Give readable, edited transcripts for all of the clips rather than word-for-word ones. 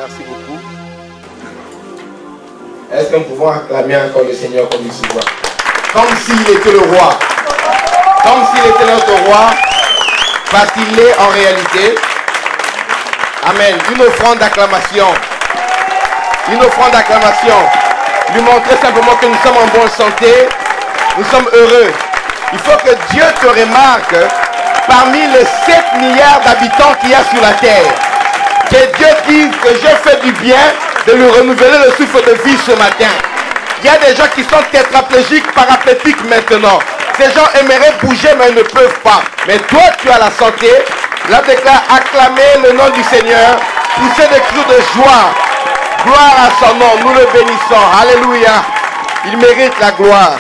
Merci beaucoup. Est-ce que nous pouvons acclamer encore le Seigneur comme il se doit? Comme s'il était le roi. Comme s'il était notre roi. Parce qu'il est en réalité. Amen. Une offrande d'acclamation. Une offrande d'acclamation. Lui montrer simplement que nous sommes en bonne santé. Nous sommes heureux. Il faut que Dieu te remarque parmi les 7 milliards d'habitants qu'il y a sur la terre. Que Dieu dise que j'ai fait du bien de lui renouveler le souffle de vie ce matin. Il y a des gens qui sont tétraplégiques, paraplégiques maintenant. Ces gens aimeraient bouger mais ils ne peuvent pas. Mais toi tu as la santé. Là déclare acclamer le nom du Seigneur. Pousser des cris de joie. Gloire à son nom. Nous le bénissons. Alléluia. Il mérite la gloire.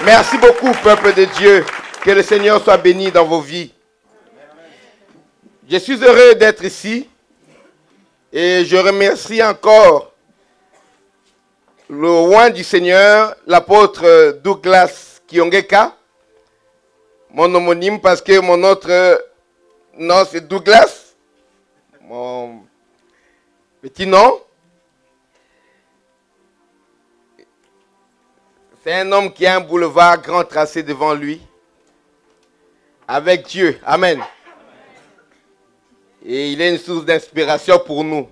Merci beaucoup peuple de Dieu. Que le Seigneur soit béni dans vos vies. Je suis heureux d'être ici. Et je remercie encore le roi du Seigneur, l'apôtre Douglas Kiongeka, mon homonyme parce que mon autre nom c'est Douglas, mon petit nom. C'est un homme qui a un boulevard grand tracé devant lui, avec Dieu. Amen. Et il est une source d'inspiration pour nous.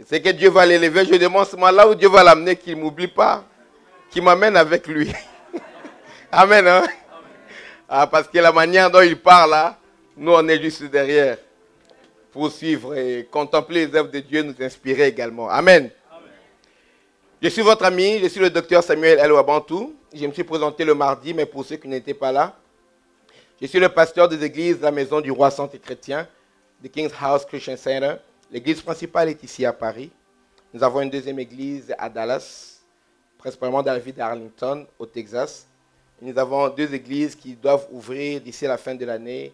C'est que Dieu va l'élever. Je demande seulement là où Dieu va l'amener, qu'il ne m'oublie pas, qu'il m'amène avec lui. Amen. Hein? Ah, parce que la manière dont il parle là, nous on est juste derrière pour suivre et contempler les œuvres de Dieu, nous inspirer également. Amen. Je suis votre ami, je suis le docteur Samuel El Wabantou. Je me suis présenté le mardi, mais pour ceux qui n'étaient pas là, je suis le pasteur des églises de la Maison du Roi Centre Chrétien, The King's House Christian Center. L'église principale est ici à Paris. Nous avons une deuxième église à Dallas, principalement dans la ville d'Arlington, au Texas. Et nous avons 2 églises qui doivent ouvrir d'ici la fin de l'année,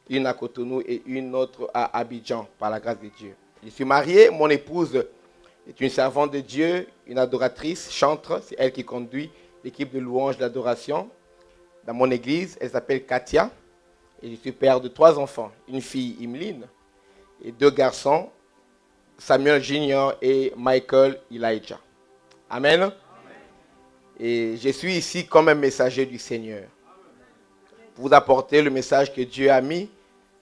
une à Cotonou et une autre à Abidjan, par la grâce de Dieu. Je suis marié, mon épouse est une servante de Dieu, une adoratrice, chantre. C'est elle qui conduit l'équipe de louanges d'adoration dans mon église. Elle s'appelle Katia. Et je suis père de 3 enfants. Une fille, Imeline, et 2 garçons, Samuel Junior et Michael Elijah. Amen. Amen. Et je suis ici comme un messager du Seigneur. Pour vous apporter le message que Dieu a mis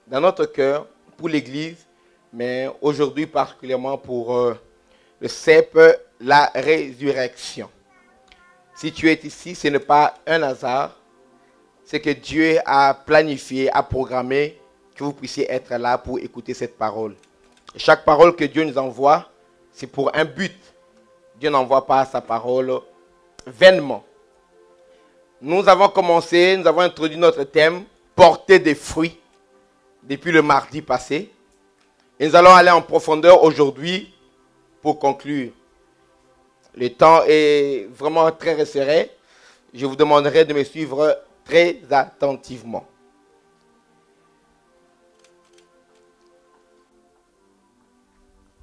dans notre cœur pour l'église, mais aujourd'hui particulièrement pour le CEP, la résurrection. Si tu es ici, ce n'est pas un hasard. C'est que Dieu a planifié, a programmé que vous puissiez être là pour écouter cette parole. Et chaque parole que Dieu nous envoie, c'est pour un but. Dieu n'envoie pas sa parole vainement. Nous avons commencé, nous avons introduit notre thème, porter des fruits, depuis le mardi passé. Et nous allons aller en profondeur aujourd'hui pour conclure. Le temps est vraiment très resserré. Je vous demanderai de me suivre très attentivement.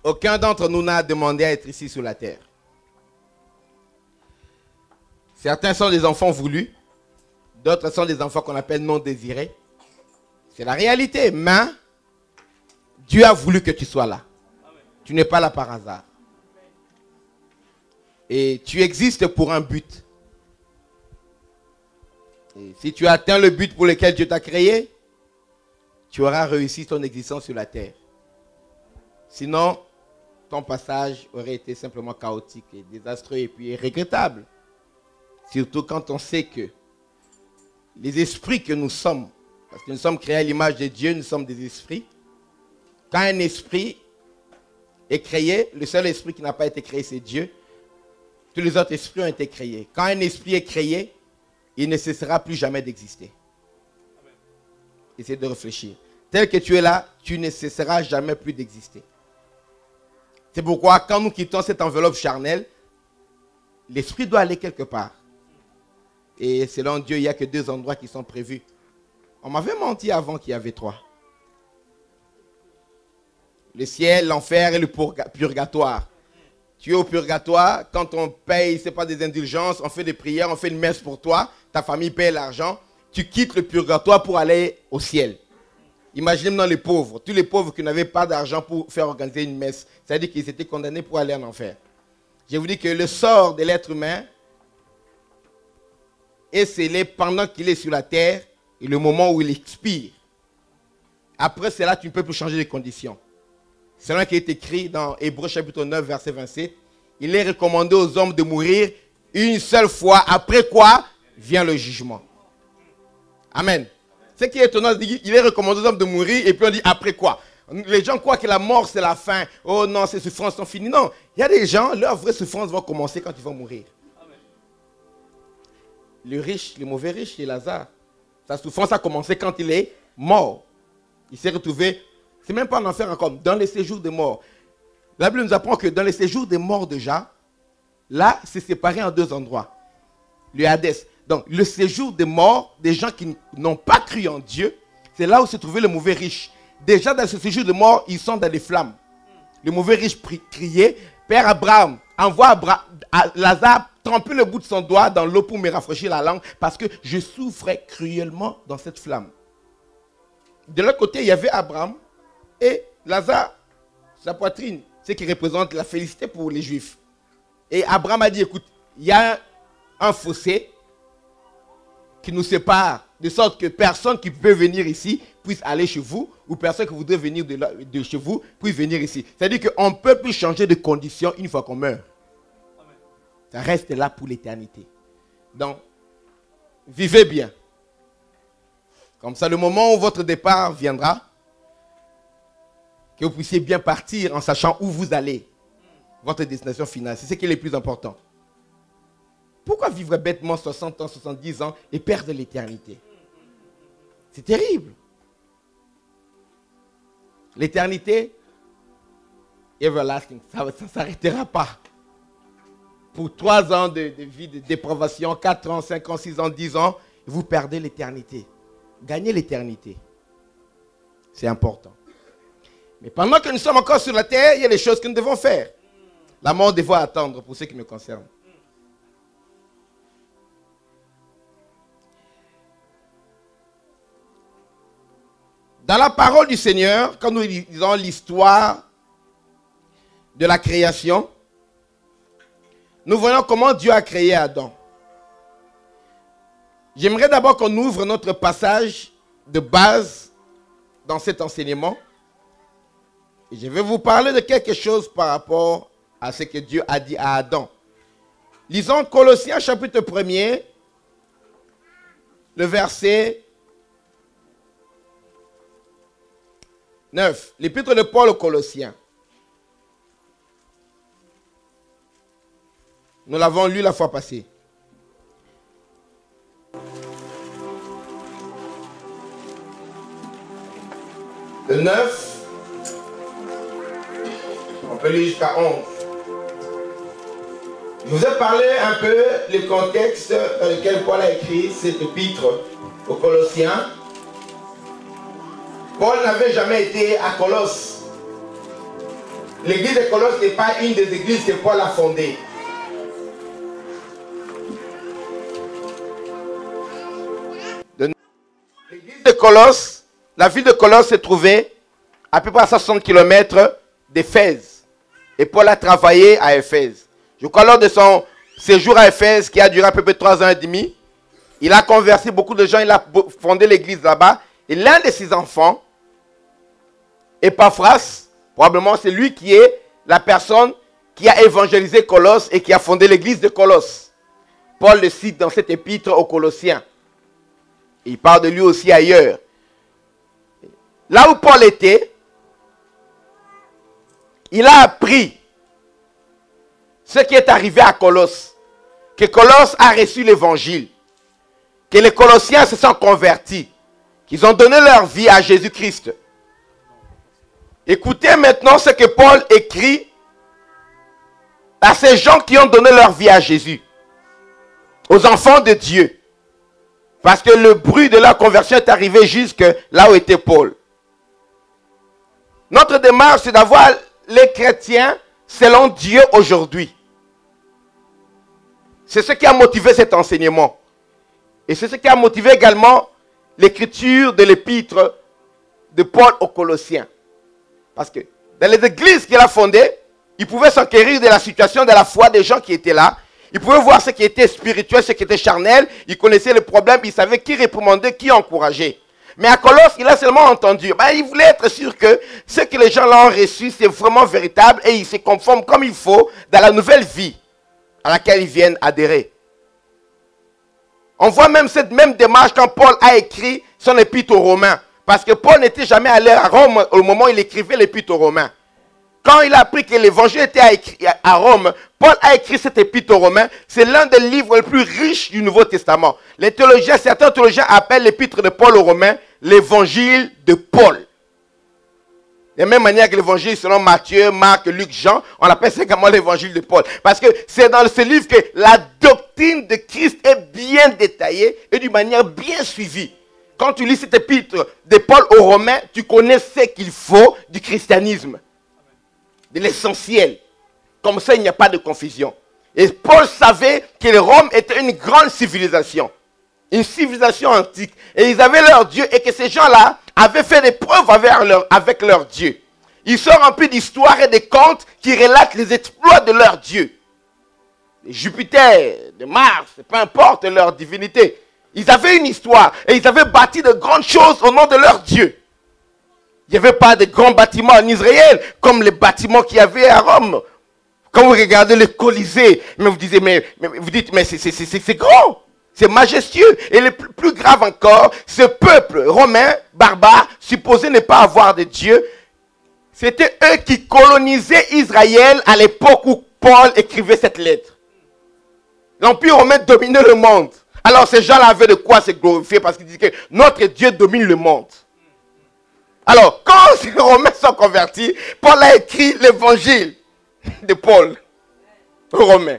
Aucun d'entre nous n'a demandé à être ici sur la terre. Certains sont des enfants voulus, d'autres sont des enfants qu'on appelle non désirés. C'est la réalité, mais Dieu a voulu que tu sois là. Tu n'es pas là par hasard. Et tu existes pour un but. Et si tu atteins le but pour lequel Dieu t'a créé, tu auras réussi ton existence sur la terre. Sinon, ton passage aurait été simplement chaotique et désastreux et puis regrettable. Surtout quand on sait que les esprits que nous sommes, parce que nous sommes créés à l'image de Dieu, nous sommes des esprits. Quand un esprit est créé, le seul esprit qui n'a pas été créé, c'est Dieu. Tous les autres esprits ont été créés. Quand un esprit est créé, il ne cessera plus jamais d'exister. Essayez de réfléchir. Tel que tu es là, tu ne cesseras jamais plus d'exister. C'est pourquoi quand nous quittons cette enveloppe charnelle, l'esprit doit aller quelque part. Et selon Dieu, il n'y a que 2 endroits qui sont prévus. On m'avait menti avant qu'il y avait 3. Le ciel, l'enfer et le purgatoire. Tu es au purgatoire, quand on paye, ce n'est pas des indulgences, on fait des prières, on fait une messe pour toi, ta famille paye l'argent, tu quittes le purgatoire pour aller au ciel. Imaginez maintenant les pauvres, tous les pauvres qui n'avaient pas d'argent pour faire organiser une messe. C'est-à-dire qu'ils étaient condamnés pour aller en enfer. Je vous dis que le sort de l'être humain est scellé pendant qu'il est sur la terre et le moment où il expire. Après cela, tu ne peux plus changer les conditions. C'est là qui est écrit dans Hébreux chapitre 9, verset 27. Il est recommandé aux hommes de mourir une seule fois, après quoi vient le jugement. Amen. Ce qui est étonnant, il est recommandé aux hommes de mourir et puis on dit après quoi? Les gens croient que la mort c'est la fin. Oh non, ces souffrances sont finies. Non, il y a des gens, leurs vraies souffrances vont commencer quand ils vont mourir. Le riche, le mauvais riche, c'est Lazare. Sa souffrance a commencé quand il est mort. Il s'est retrouvé, c'est même pas en enfer encore, dans les séjours des morts. La Bible nous apprend que dans les séjours des morts déjà, là, c'est séparé en deux endroits. Le Hadès. Donc, le séjour des morts, des gens qui n'ont pas cru en Dieu, c'est là où se trouvait le mauvais riche. Déjà, dans ce séjour de mort, ils sont dans les flammes. Le mauvais riche criait, Père Abraham, envoie à Lazare tremper le bout de son doigt dans l'eau pour me rafraîchir la langue, parce que je souffrais cruellement dans cette flamme. De l'autre côté, il y avait Abraham et Lazare, sa poitrine, ce qui représente la félicité pour les Juifs. Et Abraham a dit, écoute, il y a un fossé qui nous sépare, de sorte que personne qui peut venir ici puisse aller chez vous, ou personne qui voudrait venir de chez vous puisse venir ici. C'est-à-dire qu'on ne peut plus changer de condition une fois qu'on meurt. Amen. Ça reste là pour l'éternité. Donc, vivez bien. Comme ça, le moment où votre départ viendra, que vous puissiez bien partir en sachant où vous allez. Votre destination finale, c'est ce qui est le plus important. Pourquoi vivre bêtement 60 ans, 70 ans et perdre l'éternité? C'est terrible. L'éternité, everlasting, ça ne s'arrêtera pas. Pour 3 ans de vie, de dépravation, 4 ans, 5 ans, 6 ans, 10 ans, vous perdez l'éternité. Gagnez l'éternité. C'est important. Mais pendant que nous sommes encore sur la terre, il y a des choses que nous devons faire. La mort devra attendre pour ce qui me concerne. Dans la parole du Seigneur, quand nous lisons l'histoire de la création, nous voyons comment Dieu a créé Adam. J'aimerais d'abord qu'on ouvre notre passage de base dans cet enseignement. Et je vais vous parler de quelque chose par rapport à ce que Dieu a dit à Adam. Lisons Colossiens chapitre 1er, le verset 9, l'épître de Paul aux Colossiens. Nous l'avons lu la fois passée. Le 9, on peut lire jusqu'à 11. Je vous ai parlé un peu du contexte dans lequel Paul a écrit cet épître aux Colossiens. Paul n'avait jamais été à Colosse. L'église de Colosse n'est pas une des églises que Paul a fondées. L'église de Colosse, la ville de Colosse se trouvait à peu près à 60 km d'Éphèse. Et Paul a travaillé à Éphèse. Je crois lors de son séjour à Éphèse, qui a duré à peu près 3 ans et demi, il a converti beaucoup de gens, il a fondé l'église là-bas. Et l'un de ses enfants, Epaphras, probablement c'est lui qui est la personne qui a évangélisé Colosse et qui a fondé l'église de Colosse. Paul le cite dans cet épître aux Colossiens. Il parle de lui aussi ailleurs. Là où Paul était, il a appris ce qui est arrivé à Colosse. Que Colosse a reçu l'évangile. Que les Colossiens se sont convertis. Qu'ils ont donné leur vie à Jésus-Christ. Écoutez maintenant ce que Paul écrit à ces gens qui ont donné leur vie à Jésus. Aux enfants de Dieu. Parce que le bruit de la conversion est arrivé jusque là où était Paul. Notre démarche, c'est d'avoir les chrétiens selon Dieu aujourd'hui. C'est ce qui a motivé cet enseignement. Et c'est ce qui a motivé également l'écriture de l'épître de Paul aux Colossiens. Parce que dans les églises qu'il a fondées, il pouvait s'enquérir de la situation de la foi des gens qui étaient là. Il pouvait voir ce qui était spirituel, ce qui était charnel. Il connaissait les problèmes, il savait qui réprimandait, qui encourageait. Mais à Colosse, il a seulement entendu. Il voulait être sûr que ce que les gens l'ont reçu, c'est vraiment véritable et il se conforme comme il faut dans la nouvelle vie à laquelle ils viennent adhérer. On voit même cette même démarche quand Paul a écrit son épître aux Romains. Parce que Paul n'était jamais allé à Rome au moment où il écrivait l'épître aux Romains. Quand il a appris que l'évangile était à Rome, Paul a écrit cet épître aux Romains. C'est l'un des livres les plus riches du Nouveau Testament. Certains théologiens appellent l'épître de Paul aux Romains l'évangile de Paul. De la même manière que l'évangile selon Matthieu, Marc, Luc, Jean, on appelle ça également l'évangile de Paul. Parce que c'est dans ce livre que la doctrine de Christ est bien détaillée et d'une manière bien suivie. Quand tu lis cet épître de Paul aux Romains, tu connais ce qu'il faut du christianisme. De l'essentiel. Comme ça, il n'y a pas de confusion. Et Paul savait que Rome était une grande civilisation. Une civilisation antique. Et ils avaient leur Dieu et que ces gens-là avaient fait des preuves avec leur Dieu. Ils sont remplis d'histoires et de contes qui relatent les exploits de leur Dieu. De Jupiter, de Mars, peu importe leur divinité. Ils avaient une histoire et ils avaient bâti de grandes choses au nom de leur Dieu. Il n'y avait pas de grands bâtiments en Israël comme les bâtiments qu'il y avait à Rome. Quand vous regardez le Colisée, vous dites, mais c'est grand, c'est majestueux. Et le plus grave encore, ce peuple romain, barbare, supposé ne pas avoir de Dieu, c'était eux qui colonisaient Israël à l'époque où Paul écrivait cette lettre. L'Empire romain dominait le monde. Alors ces gens-là avaient de quoi se glorifier parce qu'ils disaient que notre Dieu domine le monde. Alors, quand ces Romains sont convertis, Paul a écrit l'évangile de Paul aux Romains.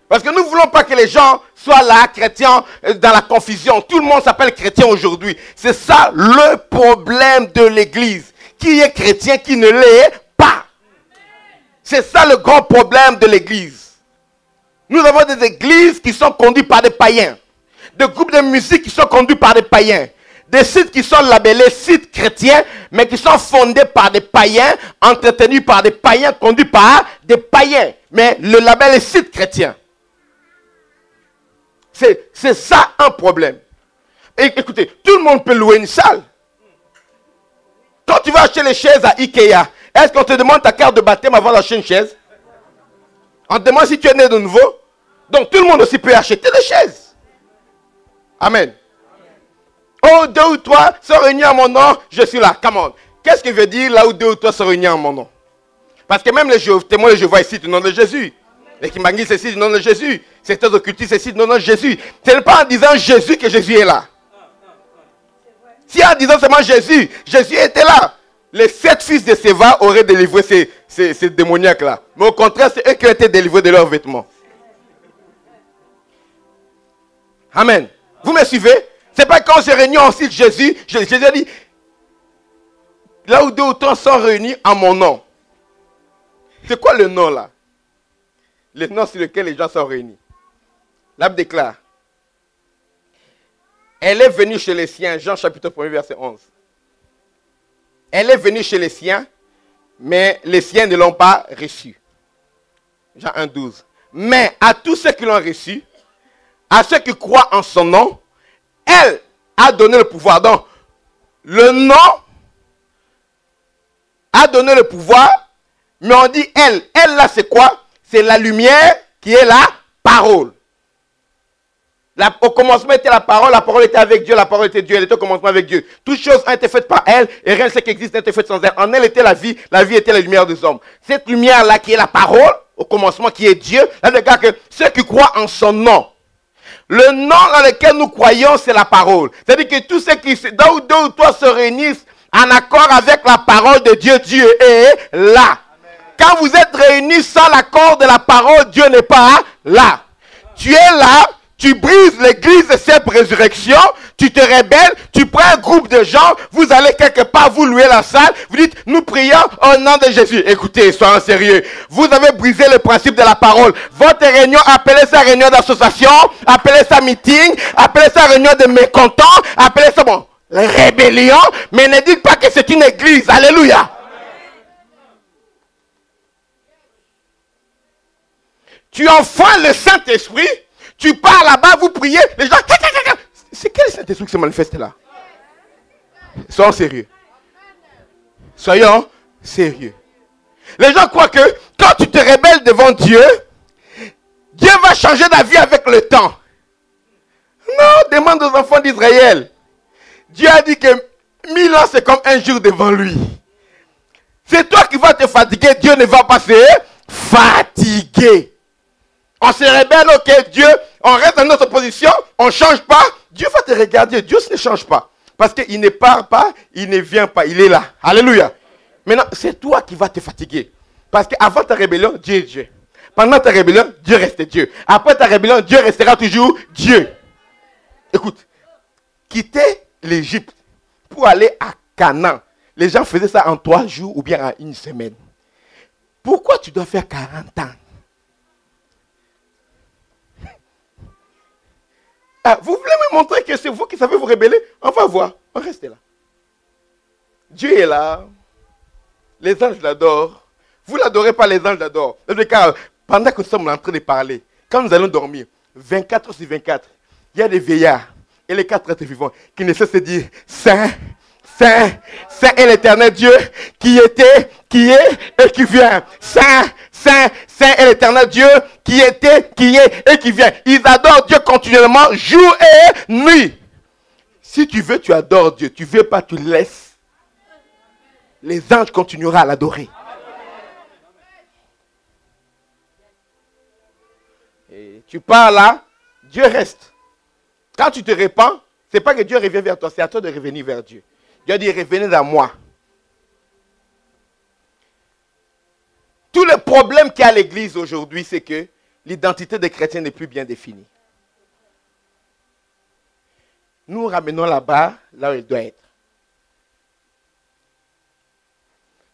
Parce que nous ne voulons pas que les gens soient là, chrétiens, dans la confusion. Tout le monde s'appelle chrétien aujourd'hui. C'est ça le problème de l'Église. Qui est chrétien, qui ne l'est pas. C'est ça le grand problème de l'Église. Nous avons des églises qui sont conduites par des païens. Des groupes de musique qui sont conduits par des païens. Des sites qui sont labellés sites chrétiens, mais qui sont fondés par des païens, entretenus par des païens, conduits par des païens. Mais le label est site chrétien. C'est ça un problème. Et écoutez, tout le monde peut louer une salle. Quand tu vas acheter les chaises à Ikea, est-ce qu'on te demande ta carte de baptême avant d'acheter une chaise? On te demande si tu es né de nouveau. Donc tout le monde aussi peut acheter des chaises. Amen. Oh, 2 ou 3 sont réunis en mon nom, je suis là. Come on. Qu'est-ce que veut dire là où 2 ou 3 sont réunis en mon nom? Parce que même les témoins de Jéhovah ici du nom de Jésus. Les Kimbanguis ici du nom de Jésus. Certains occultistes ici du nom de Jésus. Ce n'est pas en disant Jésus que Jésus est là. Si en disant seulement Jésus, Jésus était là. Les 7 fils de Séva auraient délivré ces démoniaques-là. Mais au contraire, c'est eux qui ont été délivrés de leurs vêtements. Amen. Vous me suivez? C'est pas quand on s'est réunis en cite Jésus, Jésus a dit, là où 2 ou 3 sont réunis en mon nom. C'est quoi le nom là? Le nom sur lequel les gens sont réunis. La Bible déclare, elle est venue chez les siens, Jean chapitre 1 verset 11. Elle est venue chez les siens, mais les siens ne l'ont pas reçue. Jean 1, 12. Mais à tous ceux qui l'ont reçu, à ceux qui croient en son nom, elle a donné le pouvoir. Donc, le nom a donné le pouvoir, mais on dit elle. Elle là, c'est quoi? C'est la lumière qui est la parole. Au commencement était la parole était avec Dieu, la parole était Dieu, elle était au commencement avec Dieu. Toutes choses ont été faites par elle, et rien de ce qui existe n'a été fait sans elle. En elle était la vie était la lumière des hommes. Cette lumière-là qui est la parole, au commencement qui est Dieu, là, regarde que ceux qui croient en son nom, le nom dans lequel nous croyons, c'est la parole. C'est-à-dire que tous ceux qui, là où 2 ou 3 se réunissent en accord avec la parole de Dieu, Dieu est là. Amen. Quand vous êtes réunis sans l'accord de la parole, Dieu n'est pas là. Tu es là. Tu brises l'église de cette résurrection, tu te rebelles, tu prends un groupe de gens, vous allez quelque part, vous louez la salle, vous dites, nous prions au nom de Jésus. Écoutez, soyons sérieux. Vous avez brisé le principe de la parole. Votre réunion, appelez ça réunion d'association, appelez ça meeting, appelez ça réunion de mécontents, appelez ça bon. rébellion, mais ne dites pas que c'est une église. Alléluia. Tu enfoirnes le Saint-Esprit, tu pars là-bas, vous priez, les gens... C'est quel Saint-Esprit qui se manifeste là? Soyons sérieux. Soyons sérieux. Les gens croient que quand tu te rebelles devant Dieu, Dieu va changer d'avis avec le temps. Non, demande aux enfants d'Israël. Dieu a dit que 1000 ans c'est comme un jour devant lui. C'est toi qui vas te fatiguer, Dieu ne va pas se fatiguer. On se rebelle, ok, Dieu, on reste dans notre position, on ne change pas. Dieu va te regarder, Dieu ne change pas. Parce qu'il ne part pas, il ne vient pas, il est là. Alléluia. Maintenant, c'est toi qui vas te fatiguer. Parce qu'avant ta rébellion, Dieu est Dieu. Pendant ta rébellion, Dieu reste Dieu. Après ta rébellion, Dieu restera toujours Dieu. Écoute, quitter l'Égypte pour aller à Canaan, les gens faisaient ça en 3 jours ou bien en 1 semaine. Pourquoi tu dois faire 40 ans? Ah, vous voulez me montrer que c'est vous qui savez vous rebeller? On va voir. On reste là. Dieu est là. Les anges l'adorent. Vous ne l'adorez pas, les anges l'adorent. Car pendant que nous sommes en train de parler, quand nous allons dormir, 24 sur 24, il y a des veillards et les 4 êtres vivants qui ne cessent de dire Saint, Saint, Saint est l'éternel Dieu qui était, qui est et qui vient. Saint, Saint, Saint est l'éternel Dieu qui était, qui est et qui vient. Ils adorent Dieu continuellement, jour et nuit. Si tu veux, tu adores Dieu. Tu ne veux pas, tu laisses. Les anges continueront à l'adorer. Et tu pars là, Dieu reste. Quand tu te répands, ce n'est pas que Dieu revient vers toi, c'est à toi de revenir vers Dieu. Dieu dit, revenez vers moi. Tout le problème qu'il y a à l'église aujourd'hui, c'est que l'identité des chrétiens n'est plus bien définie. Nous ramenons là-bas, là où il doit être.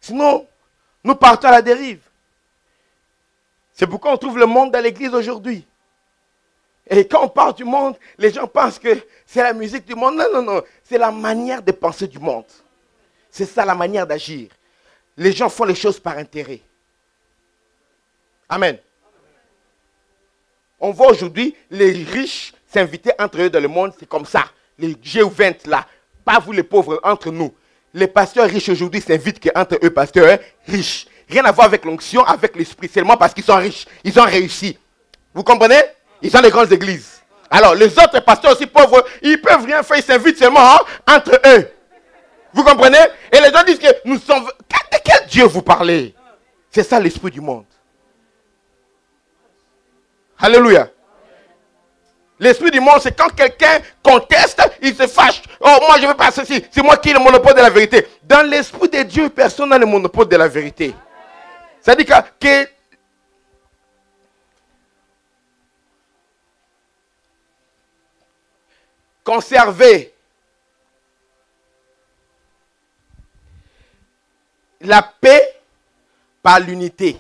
Sinon, nous partons à la dérive. C'est pourquoi on trouve le monde dans l'église aujourd'hui. Et quand on parle du monde, les gens pensent que c'est la musique du monde. Non, non, non. C'est la manière de penser du monde. C'est ça la manière d'agir. Les gens font les choses par intérêt. Amen. On voit aujourd'hui les riches s'inviter entre eux dans le monde. C'est comme ça. Les G20 là. Pas vous les pauvres, entre nous. Les pasteurs riches aujourd'hui s'invitent entre eux, pasteurs riches. Rien à voir avec l'onction, avec l'esprit. Seulement parce qu'ils sont riches. Ils ont réussi. Vous comprenez? Ils ont les grandes églises. Alors, les autres pasteurs aussi pauvres, ils ne peuvent rien faire. Ils s'invitent seulement entre eux. Vous comprenez? Et les gens disent que nous sommes... De quel Dieu vous parlez? C'est ça l'esprit du monde. Alléluia. L'esprit du monde, c'est quand quelqu'un conteste, il se fâche. Oh, moi, je ne veux pas ceci. C'est moi qui ai le monopole de la vérité. Dans l'esprit de Dieu, personne n'a le monopole de la vérité. C'est-à-dire que conserver la paix par l'unité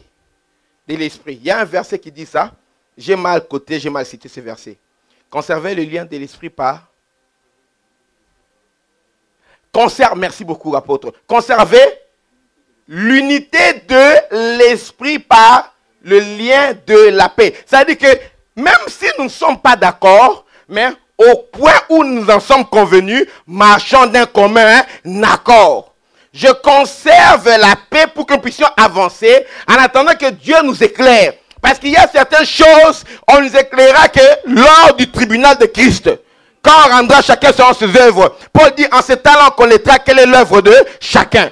de l'esprit. Il y a un verset qui dit ça. J'ai mal coté, j'ai mal cité ce verset. Conserver le lien de l'esprit par... Merci beaucoup, apôtre. Conserver l'unité de l'esprit par le lien de la paix. C'est-à-dire que même si nous ne sommes pas d'accord, mais au point où nous en sommes convenus, marchons d'un commun accord. Je conserve la paix pour que nous puissions avancer en attendant que Dieu nous éclaire. Parce qu'il y a certaines choses, on nous éclairera que lors du tribunal de Christ. Quand on rendra chacun selon ses œuvres. Paul dit, en ce temps-là, on connaîtra quelle est l'œuvre de chacun.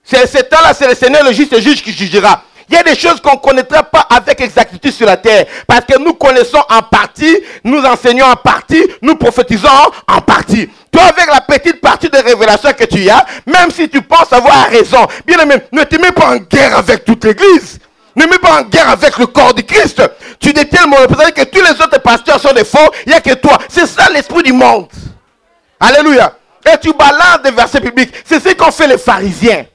C'est ce temps-là, c'est le Seigneur, le juste juge qui jugera. Il y a des choses qu'on ne connaîtra pas avec exactitude sur la terre. Parce que nous connaissons en partie, nous enseignons en partie, nous prophétisons en partie. Toi, avec la petite partie de révélation que tu as, même si tu penses avoir raison, bien aimé, ne te mets pas en guerre avec toute l'église. Ne mets pas en guerre avec le corps du Christ. Tu détiens le monopole. C'est-à-dire que tous les autres pasteurs sont des faux, il n'y a que toi. C'est ça l'esprit du monde. Alléluia. Et tu balances des versets bibliques. C'est ce qu'ont fait les pharisiens.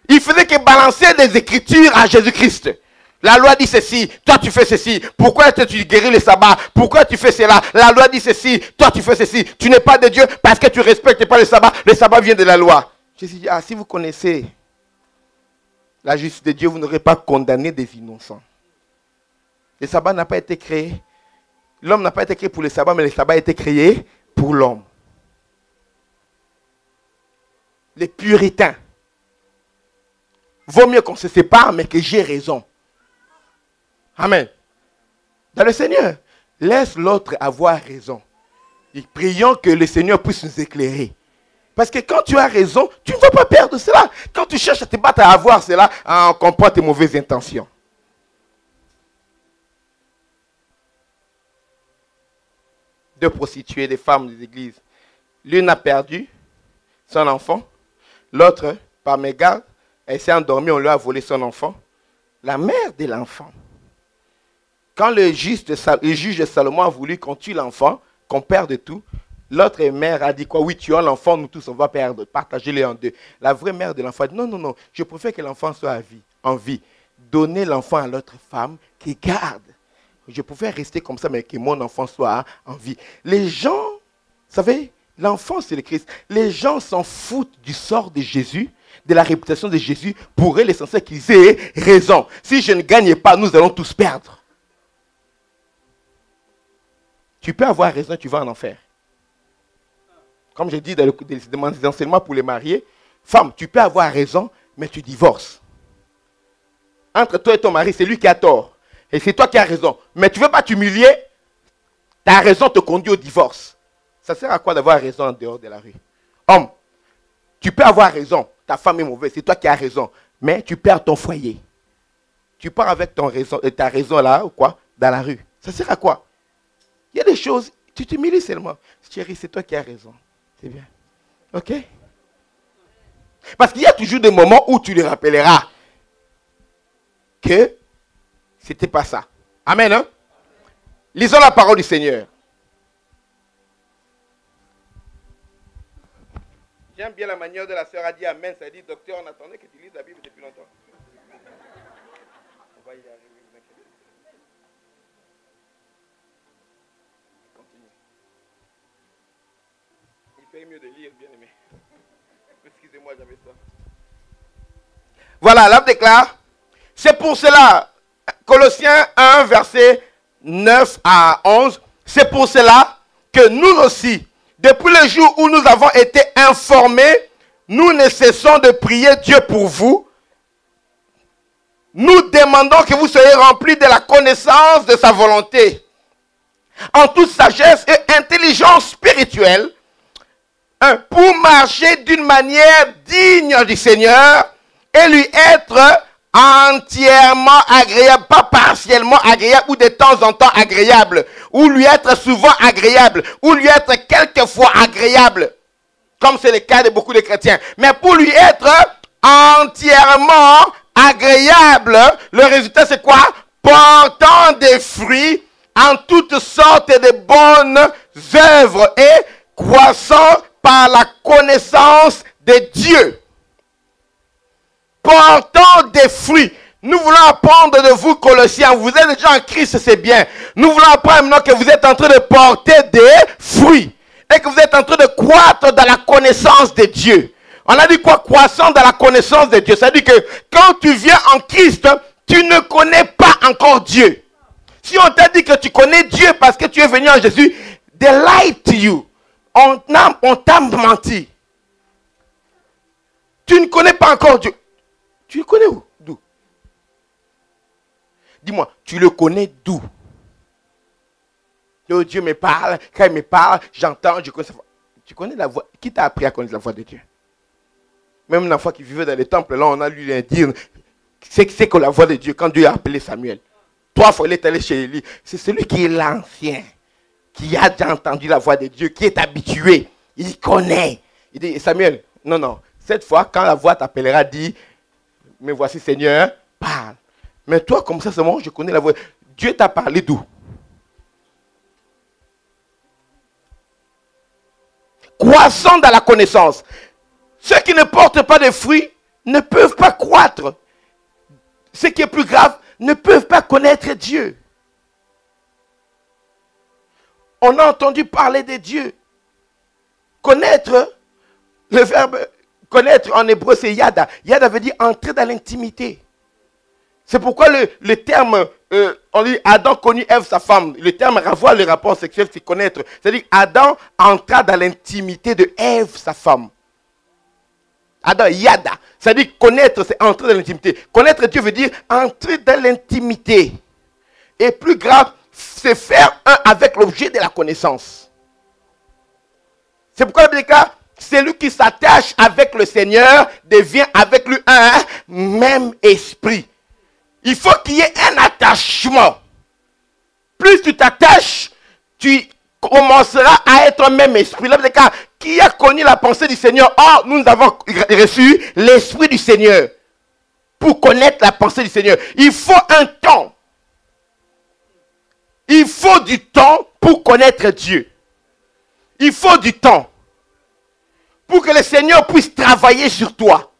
Ils faisaient que balancer des écritures à Jésus-Christ. La loi dit ceci, toi tu fais ceci. Pourquoi est-ce que tu guéris le sabbat? Pourquoi tu fais cela? La loi dit ceci, toi tu fais ceci. Tu n'es pas de Dieu parce que tu ne respectes pas le sabbat. Le sabbat vient de la loi. Jésus dit, si vous connaissez la justice de Dieu, vous n'aurez pas condamné des innocents. Le sabbat n'a pas été créé. L'homme n'a pas été créé pour le sabbat, mais le sabbat a été créé pour l'homme. Les puritains. Vaut mieux qu'on se sépare, mais que j'ai raison. Amen. Dans le Seigneur, laisse l'autre avoir raison. Et prions que le Seigneur puisse nous éclairer. Parce que quand tu as raison, tu ne vas pas perdre cela. Quand tu cherches à te battre à avoir cela, on comprend tes mauvaises intentions. Deux prostituées, des femmes des églises. L'une a perdu son enfant. L'autre, par mégarde, elle s'est endormie, on lui a volé son enfant. La mère de l'enfant. Quand le juge de Salomon a voulu qu'on tue l'enfant, qu'on perde tout, l'autre mère a dit quoi? Oui, tu as l'enfant, nous tous on va perdre, partagez-les en deux. La vraie mère de l'enfant a dit non, non, non, je préfère que l'enfant soit en vie. Donnez l'enfant à l'autre femme qui garde. Je préfère rester comme ça, mais que mon enfant soit en vie. Les gens, vous savez, l'enfant c'est le Christ. Les gens s'en foutent du sort de Jésus, de la réputation de Jésus. Pour eux, l'essentiel qu'ils aient raison. Si je ne gagne pas, nous allons tous perdre. Tu peux avoir raison, tu vas en enfer. Comme je dis dans les enseignements pour les mariés, femme, tu peux avoir raison, mais tu divorces. Entre toi et ton mari, c'est lui qui a tort. Et c'est toi qui as raison. Mais tu ne veux pas t'humilier, ta raison te conduit au divorce. Ça sert à quoi d'avoir raison en dehors de la rue? Homme, tu peux avoir raison, ta femme est mauvaise, c'est toi qui as raison, mais tu perds ton foyer. Tu pars avec ta raison là, ou quoi, dans la rue. Ça sert à quoi? Il y a des choses, tu t'humilies seulement. Chérie, c'est toi qui as raison. C'est bien. Ok? Parce qu'il y a toujours des moments où tu lui rappelleras que c'était pas ça. Amen, hein? Lisons la parole du Seigneur. J'aime bien la manière de la sœur a dit Amen. Ça dit, docteur, on attendait que tu lises la Bible depuis longtemps. On va y arriver. Mieux de lire, bien aimé. Excusez-moi, j'avais ça. Voilà, l'homme déclare. C'est pour cela, Colossiens 1, verset 9 à 11. C'est pour cela que nous aussi, depuis le jour où nous avons été informés, nous ne cessons de prier Dieu pour vous. Nous demandons que vous soyez remplis de la connaissance de sa volonté, en toute sagesse et intelligence spirituelle, pour marcher d'une manière digne du Seigneur et lui être entièrement agréable, pas partiellement agréable ou de temps en temps agréable, ou lui être souvent agréable, ou lui être quelquefois agréable, comme c'est le cas de beaucoup de chrétiens. Mais pour lui être entièrement agréable, le résultat c'est quoi? Portant des fruits en toutes sortes de bonnes œuvres et croissant par la connaissance de Dieu. Portant des fruits. Nous voulons apprendre de vous, Colossiens. Vous êtes déjà en Christ, c'est bien. Nous voulons apprendre maintenant que vous êtes en train de porter des fruits. Et que vous êtes en train de croître dans la connaissance de Dieu. On a dit quoi? Croissant dans la connaissance de Dieu. C'est-à-dire que quand tu viens en Christ, tu ne connais pas encore Dieu. Si on t'a dit que tu connais Dieu parce que tu es venu en Jésus, they lied to you. On t'a menti. Tu ne connais pas encore Dieu. Tu le connais où? D'où? Dis-moi, tu le connais d'où? Oh, Dieu me parle, quand il me parle, j'entends, je connais sa voix. Tu connais la voix? Qui t'a appris à connaître la voix de Dieu? Même l'enfant qui vivait dans les temples, là, on a lu dire, c'est que la voix de Dieu, quand Dieu a appelé Samuel, 3 fois il est allé chez Élie, c'est celui qui est l'ancien, qui a déjà entendu la voix de Dieu, qui est habitué, il connaît. Il dit, Samuel, non, non, cette fois, quand la voix t'appellera, dis, mais voici Seigneur, parle. Mais toi, comme ça, seulement, je connais la voix. Dieu t'a parlé d'où? Croissant dans la connaissance. Ceux qui ne portent pas de fruits ne peuvent pas croître. Ce qui est plus grave, ne peuvent pas connaître Dieu. On a entendu parler de Dieu. Connaître, le verbe connaître en hébreu c'est yada. Yada veut dire entrer dans l'intimité. C'est pourquoi le terme, on dit Adam connut Ève sa femme. Le terme renvoie le rapport sexuel, c'est connaître. C'est-à-dire Adam entra dans l'intimité de Ève sa femme. Adam, yada. C'est-à-dire connaître, c'est entrer dans l'intimité. Connaître Dieu veut dire entrer dans l'intimité. Et plus grave, c'est faire un avec l'objet de la connaissance. C'est pourquoi le cas, celui qui s'attache avec le Seigneur devient avec lui un même esprit. Il faut qu'il y ait un attachement. Plus tu t'attaches, tu commenceras à être un même esprit. Là, le cas, qui a connu la pensée du Seigneur? Oh, nous avons reçu l'esprit du Seigneur. Pour connaître la pensée du Seigneur, il faut un temps. Il faut du temps pour connaître Dieu. Il faut du temps pour que le Seigneur puisse travailler sur toi.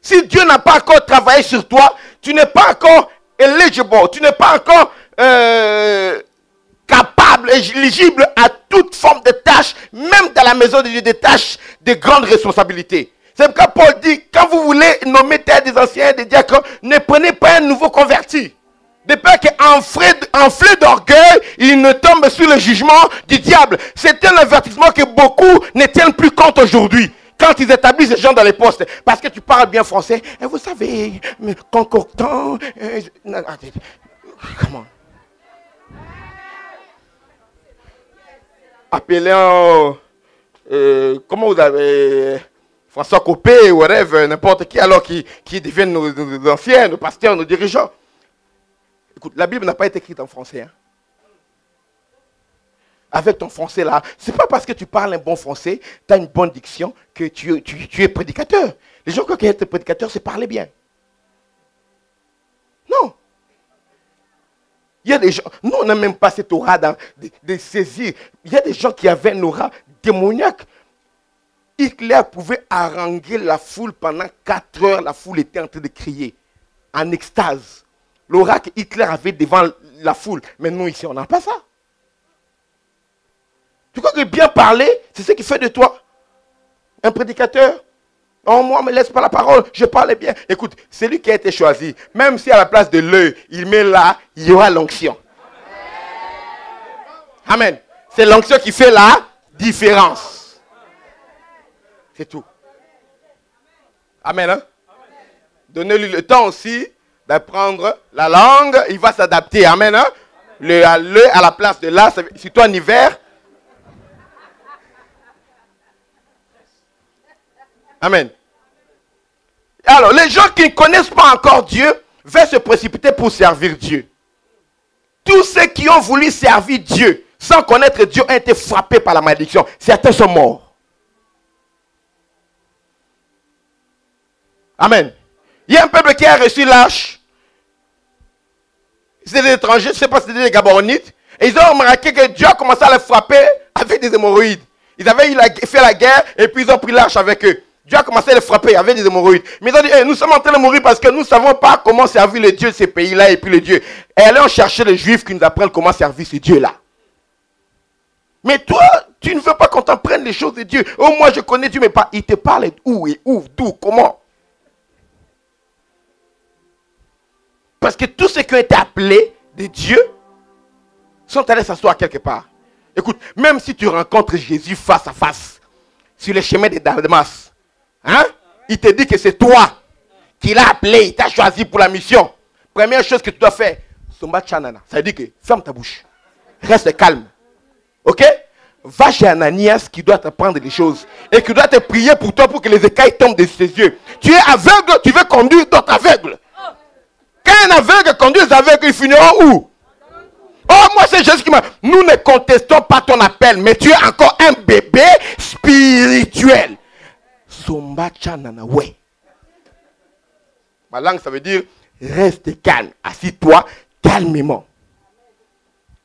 Si Dieu n'a pas encore travaillé sur toi, tu n'es pas encore eligible, tu n'es pas encore capable, éligible à toute forme de tâches, même dans la maison de Dieu, des tâches de grande responsabilité. C'est pourquoi Paul dit, quand vous voulez nommer des anciens, des diacres, ne prenez pas un nouveau converti. De peur qu'enflé d'orgueil, il ne tombe sur le jugement du diable. C'est un avertissement que beaucoup ne tiennent plus compte aujourd'hui. Quand ils établissent les gens dans les postes. Parce que tu parles bien français. Et vous savez, concordant. Comment? Appelant. Comment vous avez. François Copé, ou whatever, n'importe qui, alors qui deviennent nos anciens, nos pasteurs, nos dirigeants. Écoute, la Bible n'a pas été écrite en français. Hein. Avec ton français là, c'est pas parce que tu parles un bon français, tu as une bonne diction, que tu es prédicateur. Les gens qui être prédicateur, c'est parler bien. Non. Il y a des gens, nous on n'a même pas cette aura de saisir. Il y a des gens qui avaient une aura démoniaque. Hitler pouvait haranguer la foule pendant 4 heures, la foule était en train de crier, en extase. L'aura que Hitler avait devant la foule. Mais nous ici, on n'a pas ça. Tu crois que bien parler, c'est ce qui fait de toi un prédicateur? Oh, moi, ne me laisse pas la parole, je parle bien. Écoute, c'est lui qui a été choisi. Même si à la place de l'œil, il met là, il y aura l'onction. Amen. C'est l'onction qui fait la différence. C'est tout. Amen. Hein? Donnez-lui le temps aussi d'apprendre la langue, il va s'adapter. Amen. Hein? Le à la place de là, si toi en hiver. Amen. Alors, les gens qui ne connaissent pas encore Dieu vont se précipiter pour servir Dieu. Tous ceux qui ont voulu servir Dieu sans connaître Dieu ont été frappés par la malédiction. Certains sont morts. Amen. Il y a un peuple qui a reçu l'âge. C'était des étrangers, je ne sais pas si c'était des Gabonites. Et ils ont remarqué que Dieu a commencé à les frapper avec des hémorroïdes. Ils avaient fait la guerre et puis ils ont pris l'arche avec eux. Dieu a commencé à les frapper avec des hémorroïdes. Mais ils ont dit, hey, nous sommes en train de mourir parce que nous ne savons pas comment servir les dieux de ces pays-là et puis les dieux. Et allons chercher les juifs qui nous apprennent comment servir ces dieux-là. Mais toi, tu ne veux pas qu'on t'apprenne les choses de Dieu. Oh, moi je connais Dieu, mais pas. Il te parle où et où, d'où, comment. Parce que tous ceux qui ont été appelés de Dieu sont allés s'asseoir quelque part. Écoute, même si tu rencontres Jésus face à face, sur le chemin de Damas, hein, il te dit que c'est toi qui l'as appelé, il t'a choisi pour la mission. Première chose que tu dois faire, Somba Chanana, ça veut dire que ferme ta bouche, reste calme. Ok? Va chez Ananias qui doit t'apprendre des choses et qui doit te prier pour toi pour que les écailles tombent de ses yeux. Tu es aveugle, tu veux conduire d'autres aveugles. Quand un aveugle conduit les aveugles, ils finiront où? Oh, moi c'est Jésus qui m'a... Nous ne contestons pas ton appel, mais tu es encore un bébé spirituel. Somba Chanana, ouais. Ma langue, ça veut dire, reste calme, assis-toi calmement.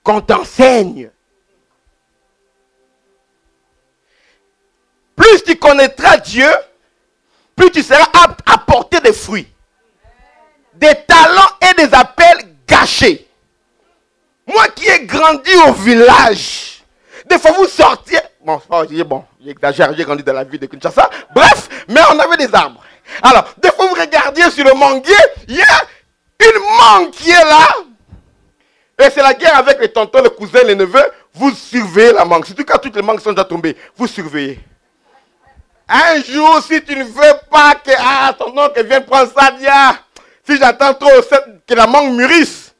Qu'on t'enseigne. Plus tu connaîtras Dieu, plus tu seras apte à porter des fruits. des talents et des appels gâchés. Moi qui ai grandi au village, des fois vous sortiez, bon, j'exagère, j'ai grandi dans la ville de Kinshasa, bref, mais on avait des arbres. Alors, des fois vous regardiez sur le manguier, il y a une mangue qui est là, et c'est la guerre avec les tontons, les cousins, les neveux, vous surveillez la mangue. Surtout quand toutes les mangues sont déjà tombées, vous surveillez. Un jour, si tu ne veux pas que ton oncle vienne prendre ça, dis, si j'attends trop que la mangue mûrisse,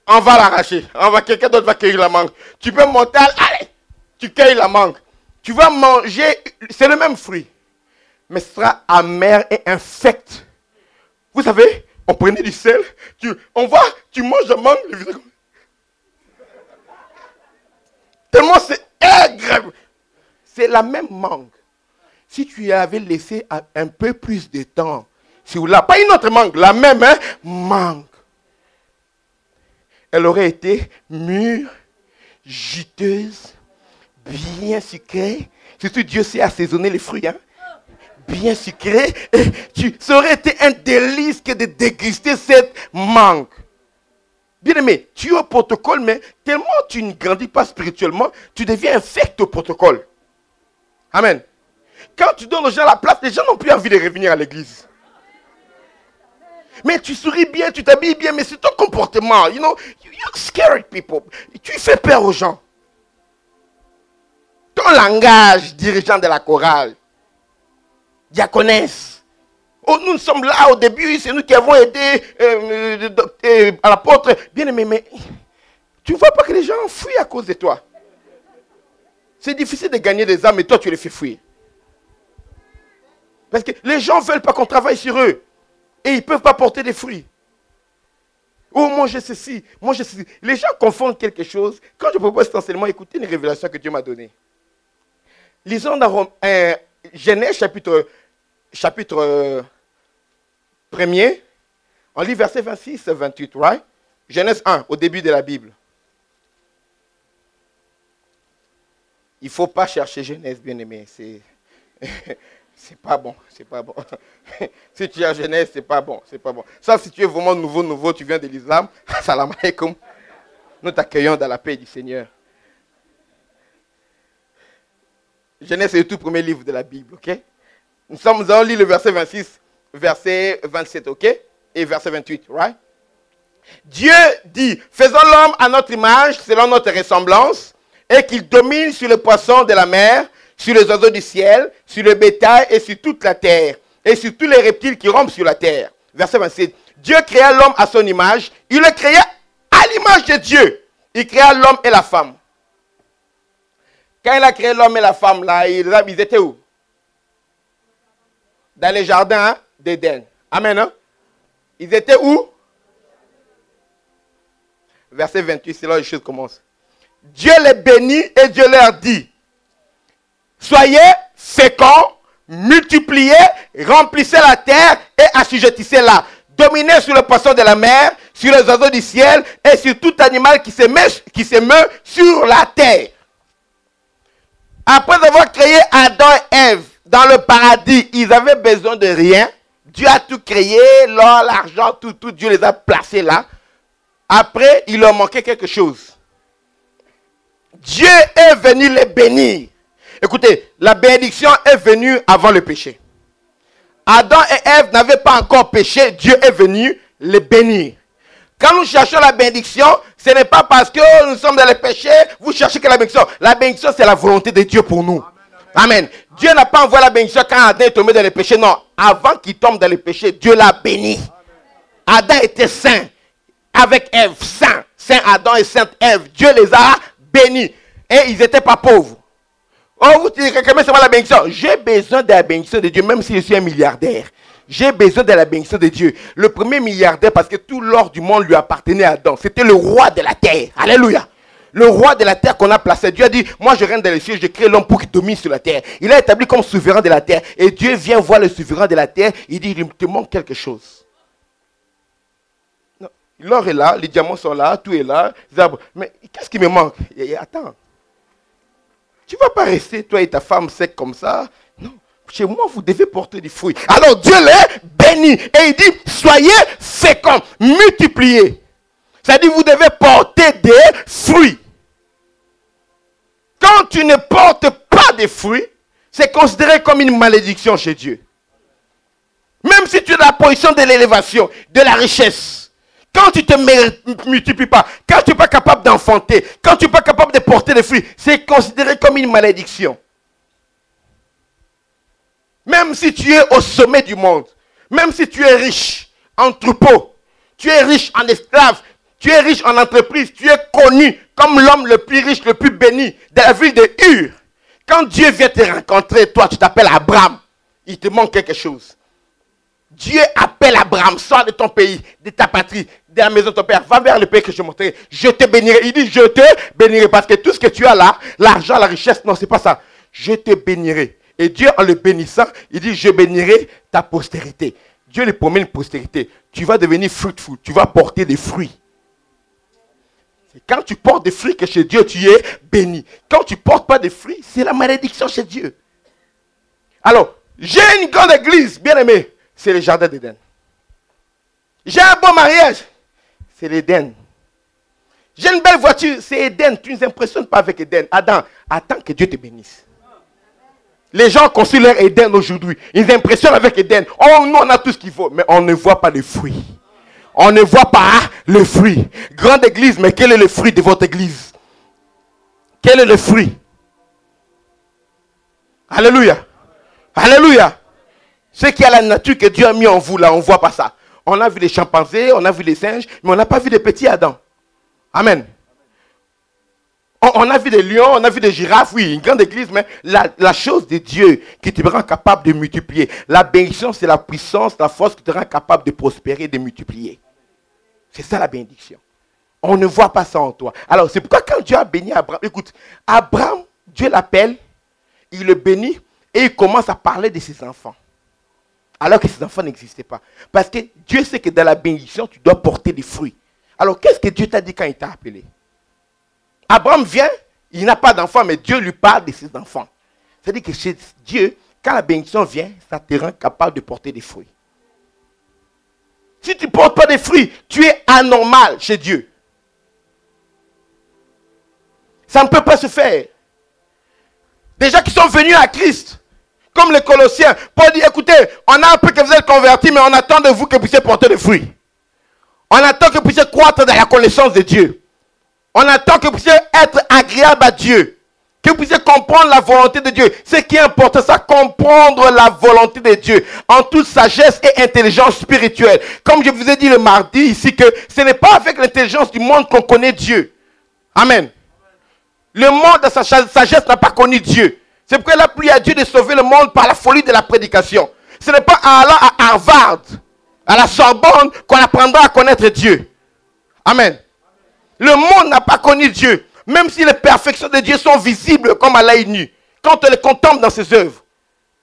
on va l'arracher. Quelqu'un d'autre va cueillir la mangue. Tu peux monter, allez, tu cueilles la mangue. Tu vas manger, c'est le même fruit. Mais ce sera amer et infect. Vous savez, on prenait du sel, tu manges la mangue, le visage. Tellement c'est aigre. C'est la même mangue. Si tu avais laissé un peu plus de temps, si vous l'avez, pas une autre mangue, la même mangue, elle aurait été mûre, juteuse, bien sucrée. Surtout Dieu sait assaisonner les fruits. Bien sucrée. Ça aurait été un délice que de déguster cette mangue. Bien aimé, tu es au protocole, mais tellement tu ne grandis pas spirituellement, tu deviens infect au protocole. Amen. Quand tu donnes aux gens la place, les gens n'ont plus envie de revenir à l'église. Mais tu souris bien, tu t'habilles bien, mais c'est ton comportement. You know, you're scary people. Tu fais peur aux gens. Ton langage, dirigeant de la chorale, diaconesse. Oh, nous sommes là au début, c'est nous qui avons aidé à l'apôtre. Bien aimé, mais tu ne vois pas que les gens fuient à cause de toi. C'est difficile de gagner des âmes et toi tu les fais fuir. Parce que les gens ne veulent pas qu'on travaille sur eux. Et ils ne peuvent pas porter des fruits. Oh, moi j'ai ceci, moi j'ai ceci. Les gens confondent quelque chose. Quand je propose cet enseignement, écoutez une révélation que Dieu m'a donnée. Lisons dans Genèse chapitre 1er. On lit versets 26 et 28, right? Genèse 1, au début de la Bible. Il ne faut pas chercher Genèse, bien aimé. C'est pas bon, c'est pas bon. Si tu es à Genèse, c'est pas bon, c'est pas bon. Sauf si tu es vraiment nouveau, tu viens de l'islam. Salam alaikum. Nous t'accueillons dans la paix du Seigneur. Genèse, c'est le tout premier livre de la Bible, ok? Nous allons lire le verset 26, verset 27, ok? Et verset 28, right? Dieu dit, faisons l'homme à notre image, selon notre ressemblance, et qu'il domine sur les poissons de la mer, sur les oiseaux du ciel, sur le bétail et sur toute la terre, et sur tous les reptiles qui rampent sur la terre. Verset 27. Dieu créa l'homme à son image, il le créa à l'image de Dieu. Il créa l'homme et la femme. Quand il a créé l'homme et la femme, là, ils étaient où? Dans les jardins d'Éden. Amen. Hein? Ils étaient où? Verset 28, c'est là où les choses commencent. Dieu les bénit et Dieu leur dit, soyez féconds, multipliez, remplissez la terre et assujettissez-la. Dominez sur le poisson de la mer, sur les oiseaux du ciel et sur tout animal qui se meut sur la terre. Après avoir créé Adam et Ève dans le paradis, ils avaient besoin de rien. Dieu a tout créé, l'or, l'argent, tout, Dieu les a placés là. Après, il leur manquait quelque chose. Dieu est venu les bénir. Écoutez, la bénédiction est venue avant le péché. Adam et Ève n'avaient pas encore péché, Dieu est venu les bénir. Quand nous cherchons la bénédiction, ce n'est pas parce que nous sommes dans le péché, vous cherchez que la bénédiction. La bénédiction, c'est la volonté de Dieu pour nous. Amen. Dieu n'a pas envoyé la bénédiction quand Adam est tombé dans le péché. Non, avant qu'il tombe dans le péché, Dieu l'a béni. Adam était saint, avec Ève, saint. Saint Adam et sainte Ève. Dieu les a bénis. Et ils n'étaient pas pauvres. Oh, vous dites, réclamez seulement la bénédiction. J'ai besoin de la bénédiction de Dieu, même si je suis un milliardaire. J'ai besoin de la bénédiction de Dieu. Le premier milliardaire, parce que tout l'or du monde lui appartenait à Adam. C'était le roi de la terre. Alléluia. Le roi de la terre qu'on a placé. Dieu a dit, moi je règne dans les cieux, je crée l'homme pour qu'il domine sur la terre. Il a établi comme souverain de la terre. Et Dieu vient voir le souverain de la terre. Il dit, il te manque quelque chose. L'or est là, les diamants sont là, tout est là. Mais qu'est-ce qui me manque? Attends. Tu ne vas pas rester, toi et ta femme, sec comme ça. Non. Chez moi, vous devez porter des fruits. Alors Dieu les bénis. Et il dit, soyez féconds, multipliez. C'est-à-dire, vous devez porter des fruits. Quand tu ne portes pas de fruits, c'est considéré comme une malédiction chez Dieu. Même si tu es dans la position de l'élévation, de la richesse, quand tu ne te multiplies pas, quand tu n'es pas capable d'enfanter, quand tu n'es pas capable de porter des fruits, c'est considéré comme une malédiction. Même si tu es au sommet du monde, même si tu es riche en troupeaux, tu es riche en esclaves, tu es riche en entreprise, tu es connu comme l'homme le plus riche, le plus béni de la ville de Ur. Quand Dieu vient te rencontrer, toi tu t'appelles Abraham, il te manque quelque chose. Dieu appelle Abraham, sors de ton pays, de ta patrie, de la maison de ton père, va vers le pays que je te montrerai, je te bénirai. Il dit, je te bénirai, parce que tout ce que tu as là, l'argent, la richesse, non, c'est pas ça. Je te bénirai. Et Dieu, en le bénissant, il dit, je bénirai ta postérité. Dieu lui promet une postérité. Tu vas devenir fruitful, tu vas porter des fruits. C'est quand tu portes des fruits que chez Dieu, tu es béni. Quand tu ne portes pas de fruits, c'est la malédiction chez Dieu. Alors, j'ai une grande église, bien aimée. C'est le jardin d'Éden. J'ai un bon mariage, c'est l'Éden. J'ai une belle voiture, c'est Éden. Tu ne t'impressionnes pas avec Éden. Adam, attends que Dieu te bénisse. Les gens construisent leur Éden aujourd'hui. Ils impressionnent avec Éden. Oh, nous, on a tout ce qu'il faut. Mais on ne voit pas les fruits. On ne voit pas le fruit. Grande église, mais quel est le fruit de votre église? Quel est le fruit? Alléluia. Alléluia. Ce qui est la nature que Dieu a mis en vous, là, on ne voit pas ça. On a vu les chimpanzés, on a vu les singes, mais on n'a pas vu les petits Adam. Amen. On a vu des lions, on a vu des girafes, oui, une grande église, mais la chose de Dieu qui te rend capable de multiplier. La bénédiction, c'est la puissance, la force qui te rend capable de prospérer, de multiplier. C'est ça la bénédiction. On ne voit pas ça en toi. Alors, c'est pourquoi quand Dieu a béni Abraham, écoute, Abraham, Dieu l'appelle, il le bénit et il commence à parler de ses enfants. Alors que ses enfants n'existaient pas. Parce que Dieu sait que dans la bénédiction, tu dois porter des fruits. Alors, qu'est-ce que Dieu t'a dit quand il t'a appelé? Abraham vient, il n'a pas d'enfants, mais Dieu lui parle de ses enfants. C'est-à-dire que chez Dieu, quand la bénédiction vient, ça te rend capable de porter des fruits. Si tu ne portes pas des fruits, tu es anormal chez Dieu. Ça ne peut pas se faire. Des gens qui sont venus à Christ, comme les Colossiens, Paul dit, écoutez, on a un peu que vous êtes convertis, mais on attend de vous que vous puissiez porter des fruits. On attend que vous puissiez croître dans la connaissance de Dieu. On attend que vous puissiez être agréable à Dieu. Que vous puissiez comprendre la volonté de Dieu. Ce qui est important, c'est comprendre la volonté de Dieu. En toute sagesse et intelligence spirituelle. Comme je vous ai dit le mardi ici, que ce n'est pas avec l'intelligence du monde qu'on connaît Dieu. Amen. Le monde, dans sa sagesse, n'a pas connu Dieu. C'est pourquoi il a plu à Dieu de sauver le monde par la folie de la prédication. Ce n'est pas en allant à Harvard, à la Sorbonne, qu'on apprendra à connaître Dieu. Amen. Le monde n'a pas connu Dieu. Même si les perfections de Dieu sont visibles comme à l'œil nu. Quand on les contemple dans ses œuvres.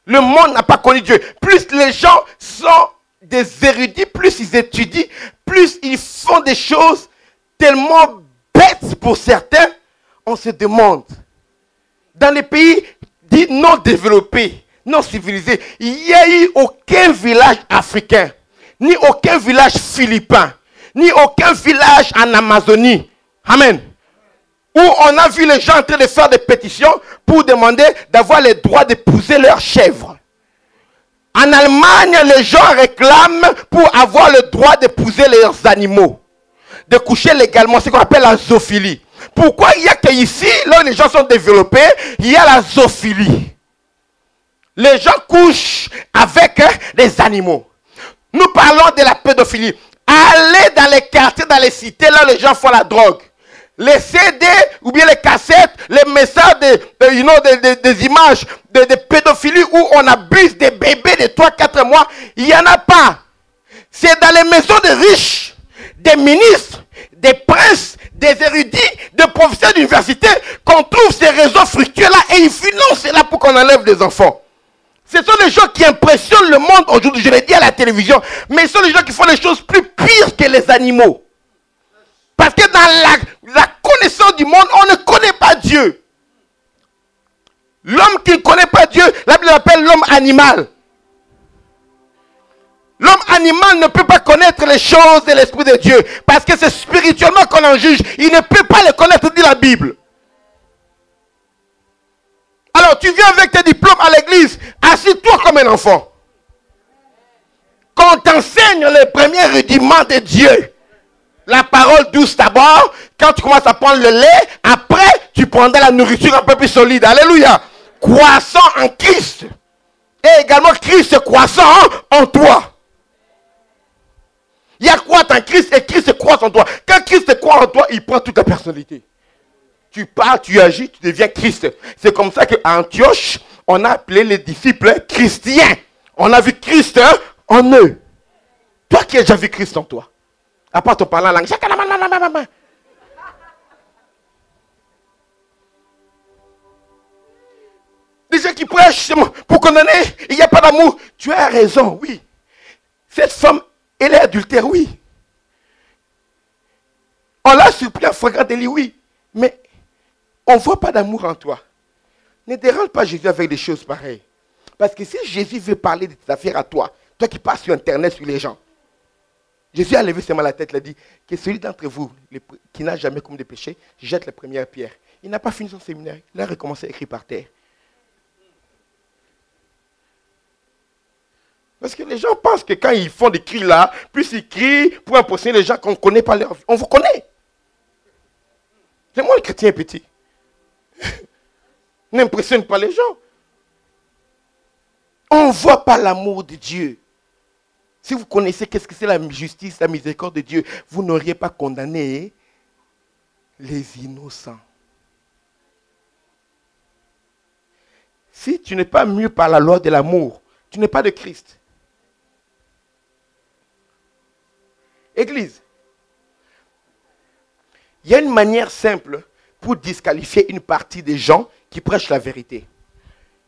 Le monde n'a pas connu Dieu. Plus les gens sont des érudits, plus ils étudient, plus ils font des choses tellement bêtes pour certains. On se demande. Dans les pays dits non développés, non civilisés, il n'y a eu aucun village africain, ni aucun village philippin, ni aucun village en Amazonie. Amen. Où on a vu les gens en train de faire des pétitions pour demander d'avoir le droit d'épouser leurs chèvres. En Allemagne, les gens réclament pour avoir le droit d'épouser leurs animaux. De coucher légalement, ce qu'on appelle la zoophilie. Pourquoi il y a qu'ici, là où les gens sont développés, il y a la zoophilie. Les gens couchent avec des animaux. Nous parlons de la pédophilie. Allez dans les quartiers, dans les cités, là où les gens font la drogue. Les CD ou bien les cassettes, les messages, des images de pédophilie où on abuse des bébés de 3-4 mois, il n'y en a pas. C'est dans les maisons des riches, des ministres, des princes, des érudits, des professeurs d'université qu'on trouve ces réseaux fructueux-là et ils financent cela pour qu'on enlève des enfants. Ce sont les gens qui impressionnent le monde aujourd'hui, je l'ai dit à la télévision, mais ce sont les gens qui font les choses plus pires que les animaux. Parce que dans la connaissance du monde, on ne connaît pas Dieu. L'homme qui ne connaît pas Dieu, la Bible l'appelle l'homme animal. L'homme animal ne peut pas connaître les choses de l'Esprit de Dieu. Parce que c'est spirituellement qu'on en juge. Il ne peut pas les connaître, dit la Bible. Alors tu viens avec tes diplômes à l'église. Assis-toi comme un enfant. Quand on t'enseigne les premiers rudiments de Dieu. La parole douce d'abord. Quand tu commences à prendre le lait. Après tu prendras la nourriture un peu plus solide. Alléluia. Croissant en Christ. Et également Christ croissant en toi. Il y a croître en Christ et Christ croît en toi. Quand Christ croît en toi, il prend toute ta personnalité. Tu parles, tu agis, tu deviens Christ. C'est comme ça qu'à Antioche, on a appelé les disciples chrétiens. On a vu Christ en eux. Toi qui as déjà vu Christ en toi. À part ton parlant en langue. Des gens qui prêchent pour condamner, il n'y a pas d'amour. Tu as raison, oui. Cette femme, elle est adultère, oui. On l'a surpris en flagrant délit, oui. Mais on ne voit pas d'amour en toi. Ne dérange pas Jésus avec des choses pareilles. Parce que si Jésus veut parler de tes affaires à toi, toi qui passes sur Internet, sur les gens, Jésus a levé seulement la tête, il a dit que celui d'entre vous qui n'a jamais commis de péché, jette la première pierre. Il n'a pas fini son séminaire, il a recommencé à écrire par terre. Parce que les gens pensent que quand ils font des cris là, plus ils crient pour impressionner les gens qu'on ne connaît pas leur vie. On vous connaît. C'est moi le chrétien petit. N'impressionne pas les gens. On ne voit pas l'amour de Dieu. Si vous connaissez qu'est-ce que c'est la justice, la miséricorde de Dieu, vous n'auriez pas condamné les innocents. Si tu n'es pas mû par la loi de l'amour, tu n'es pas de Christ. Église, il y a une manière simple pour disqualifier une partie des gens qui prêchent la vérité.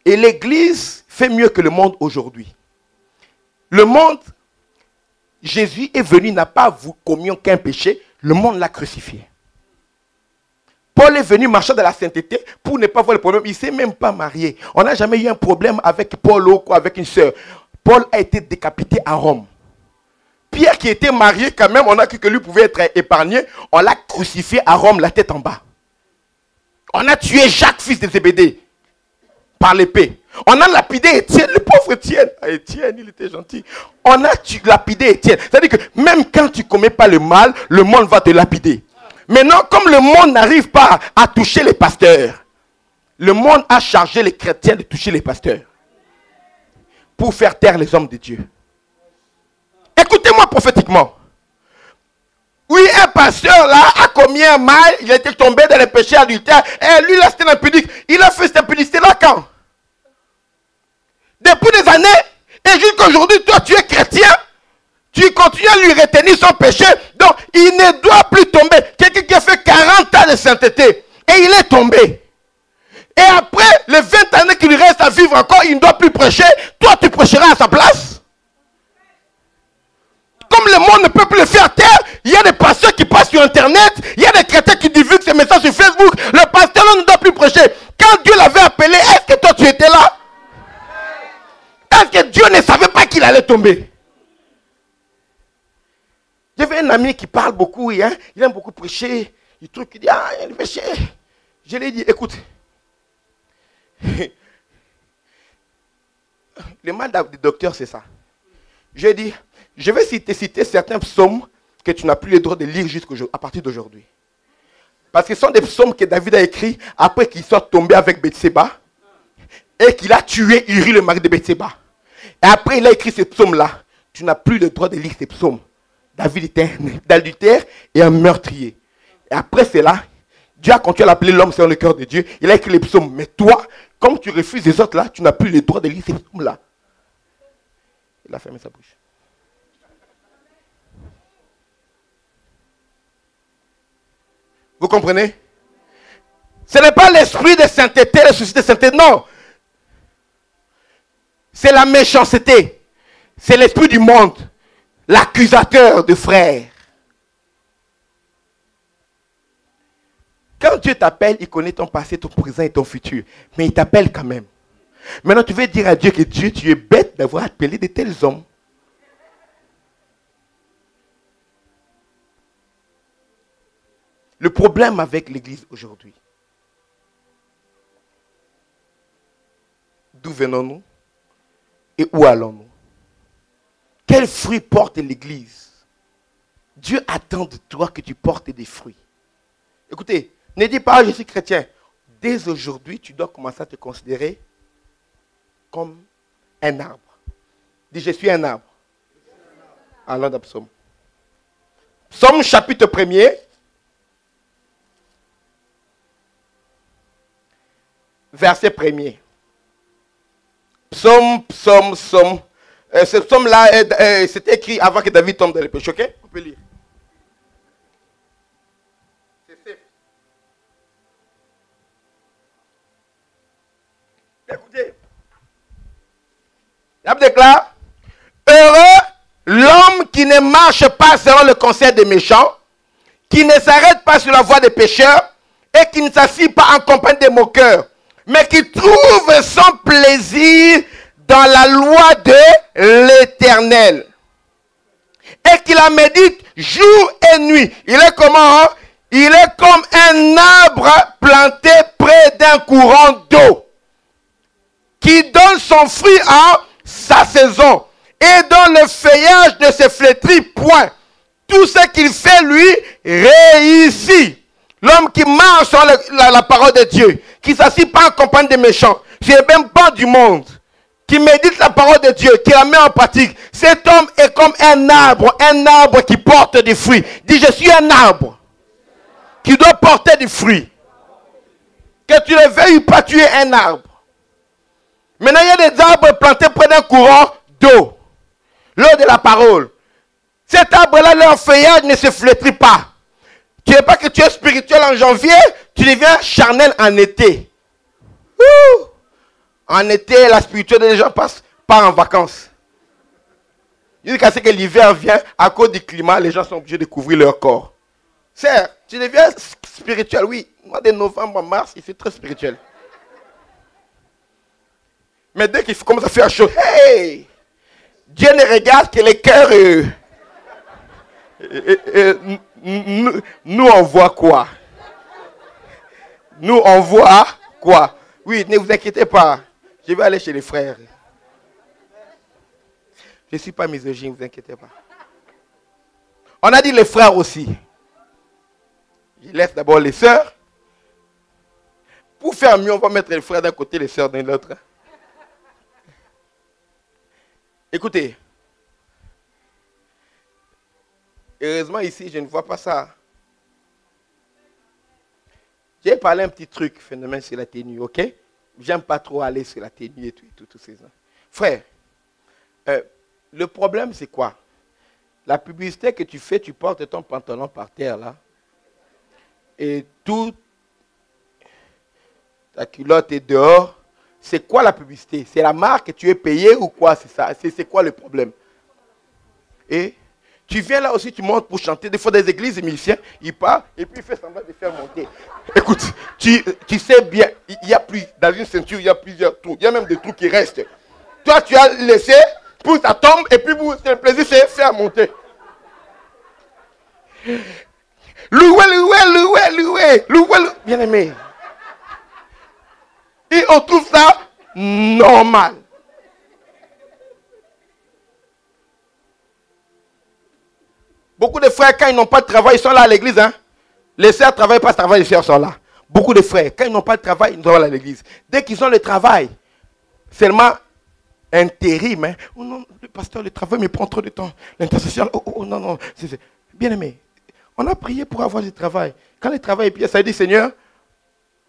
Et l'Église fait mieux que le monde aujourd'hui. Le monde, Jésus est venu, n'a pas commis aucun péché, le monde l'a crucifié. Paul est venu marcher dans la sainteté pour ne pas voir le problème. Il ne s'est même pas marié. On n'a jamais eu un problème avec Paul ou avec une sœur. Paul a été décapité à Rome. Pierre qui était marié quand même, on a cru que lui pouvait être épargné. On l'a crucifié à Rome, la tête en bas. On a tué Jacques, fils de Zébédée, par l'épée. On a lapidé Étienne, le pauvre Étienne. Ah, Étienne, il était gentil. On a lapidé Étienne. C'est-à-dire que même quand tu ne commets pas le mal, le monde va te lapider. Maintenant, comme le monde n'arrive pas à toucher les pasteurs, le monde a chargé les chrétiens de toucher les pasteurs pour faire taire les hommes de Dieu. Écoutez-moi prophétiquement. Oui, un pasteur là a commis un mal, il a été tombé dans les péchés adultères, et lui là c'était impudique. Il a fait cette impudicité là quand? Depuis des années, et jusqu'à aujourd'hui, toi tu es chrétien, tu continues à lui retenir son péché, donc il ne doit plus tomber. Quelqu'un qui a fait 40 ans de sainteté, et il est tombé. Et après les 20 années qu'il lui reste à vivre encore, il ne doit plus prêcher, toi tu prêcheras à sa place. Comme le monde ne peut plus le faire taire, il y a des pasteurs qui passent sur Internet, il y a des chrétiens qui divulguent ces messages sur Facebook. Le pasteur ne doit plus prêcher. Quand Dieu l'avait appelé, est-ce que toi tu étais là? Est-ce que Dieu ne savait pas qu'il allait tomber? J'avais un ami qui parle beaucoup, hein? Il aime beaucoup prêcher. Il trouve qu'il dit, ah, il y a le péché. Je lui ai dit, écoute, le mal du docteur c'est ça. Je lui ai dit, je vais citer certains psaumes que tu n'as plus le droit de lire à partir d'aujourd'hui. Parce que ce sont des psaumes que David a écrits après qu'il soit tombé avec Bathsheba et qu'il a tué Uri, le mari de Bathsheba. Et après, il a écrit ces psaumes-là. Tu n'as plus le droit de lire ces psaumes. David était un adultère et un meurtrier. Et après cela, Dieu a continué à l'appeler l'homme selon le cœur de Dieu. Il a écrit les psaumes. Mais toi, comme tu refuses les autres là, tu n'as plus le droit de lire ces psaumes-là. Il a fermé sa bouche. Vous comprenez? Ce n'est pas l'esprit de sainteté, le souci de sainteté, non. C'est la méchanceté. C'est l'esprit du monde. L'accusateur de frères. Quand Dieu t'appelle, il connaît ton passé, ton présent et ton futur. Mais il t'appelle quand même. Maintenant, tu veux dire à Dieu que Dieu, tu es bête d'avoir appelé de tels hommes. Le problème avec l'église aujourd'hui, d'où venons-nous et où allons-nous? Quels fruits porte l'église? Dieu attend de toi que tu portes des fruits. Écoutez, ne dis pas je suis chrétien. Dès aujourd'hui, tu dois commencer à te considérer comme un arbre. Dis je suis un arbre. Allons dans Psaume. Psaume chapitre 1er. Verset 1er. Psaume. Ce psaume-là, c'était écrit avant que David tombe dans le péché. Ok? On peut lire. C'est safe. Écoutez. La Bible déclare, heureux l'homme qui ne marche pas selon le conseil des méchants, qui ne s'arrête pas sur la voie des pécheurs et qui ne s'assied pas en compagnie des moqueurs, mais qui trouve son plaisir dans la loi de l'Éternel et qui la médite jour et nuit. Il est comment? Il est comme un arbre planté près d'un courant d'eau qui donne son fruit en sa saison et dont le feuillage ne se flétrit point. Tout ce qu'il fait, lui, réussit. L'homme qui marche sur la parole de Dieu, qui ne s'assied pas en compagnie des méchants, qui n'est même pas du monde, qui médite la parole de Dieu, qui la met en pratique. Cet homme est comme un arbre qui porte des fruits. Dis, je suis un arbre qui doit porter des fruits. Que tu le veuilles ou pas, tu es un arbre. Maintenant, il y a des arbres plantés près d'un courant d'eau. L'eau de la parole. Cet arbre-là, leur feuillage ne se flétrit pas. Tu ne sais pas que tu es spirituel en janvier, tu deviens charnel en été. En été, la spiritualité des gens part en vacances. Jusqu'à ce que l'hiver vient, à cause du climat, les gens sont obligés de couvrir leur corps. Certes, tu deviens spirituel, oui. Mois de novembre, mars, il fait très spirituel. Mais dès qu'il commence à faire chaud, hey! Dieu ne regarde que les cœurs. Nous, on voit quoi? Nous, on voit quoi? Oui, ne vous inquiétez pas. Je vais aller chez les frères. Je ne suis pas misogyne, ne vous inquiétez pas. On a dit les frères aussi. Je laisse d'abord les sœurs. Pour faire mieux, on va mettre les frères d'un côté, les sœurs de l'autre. Écoutez. Heureusement, ici, je ne vois pas ça. J'ai parlé un petit truc, phénomène sur la tenue, ok? J'aime pas trop aller sur la tenue et tout ces gens. Frère, le problème, c'est quoi? La publicité que tu fais, tu portes ton pantalon par terre, là. Et tout, ta culotte est dehors. C'est quoi la publicité? C'est la marque que tu es payé ou quoi? C'est ça. C'est quoi le problème? Et tu viens là aussi, tu montes pour chanter. Des fois, des églises, des musiciens, ils partent et puis ils font semblant de faire monter. Écoute, tu sais bien, il y a plus, dans une ceinture, il y a plusieurs trous. Il y a même des trous qui restent. Toi, tu as laissé pour ça tombe et puis le plaisir, c'est faire monter. Loué. Bien aimé. Et on trouve ça normal. Beaucoup de frères, quand ils n'ont pas de travail, ils sont là à l'église. Hein? Les sœurs ne travaillent pas, ce travail, les sœurs sont là. Beaucoup de frères, quand ils n'ont pas de travail, ils sont là à l'église. Dès qu'ils ont le travail, seulement intérim. Hein? Oh non, le pasteur, le travail me prend trop de temps. L'intercession, non. Bien aimé, on a prié pour avoir du travail. Quand le travail est bien, ça dit, Seigneur,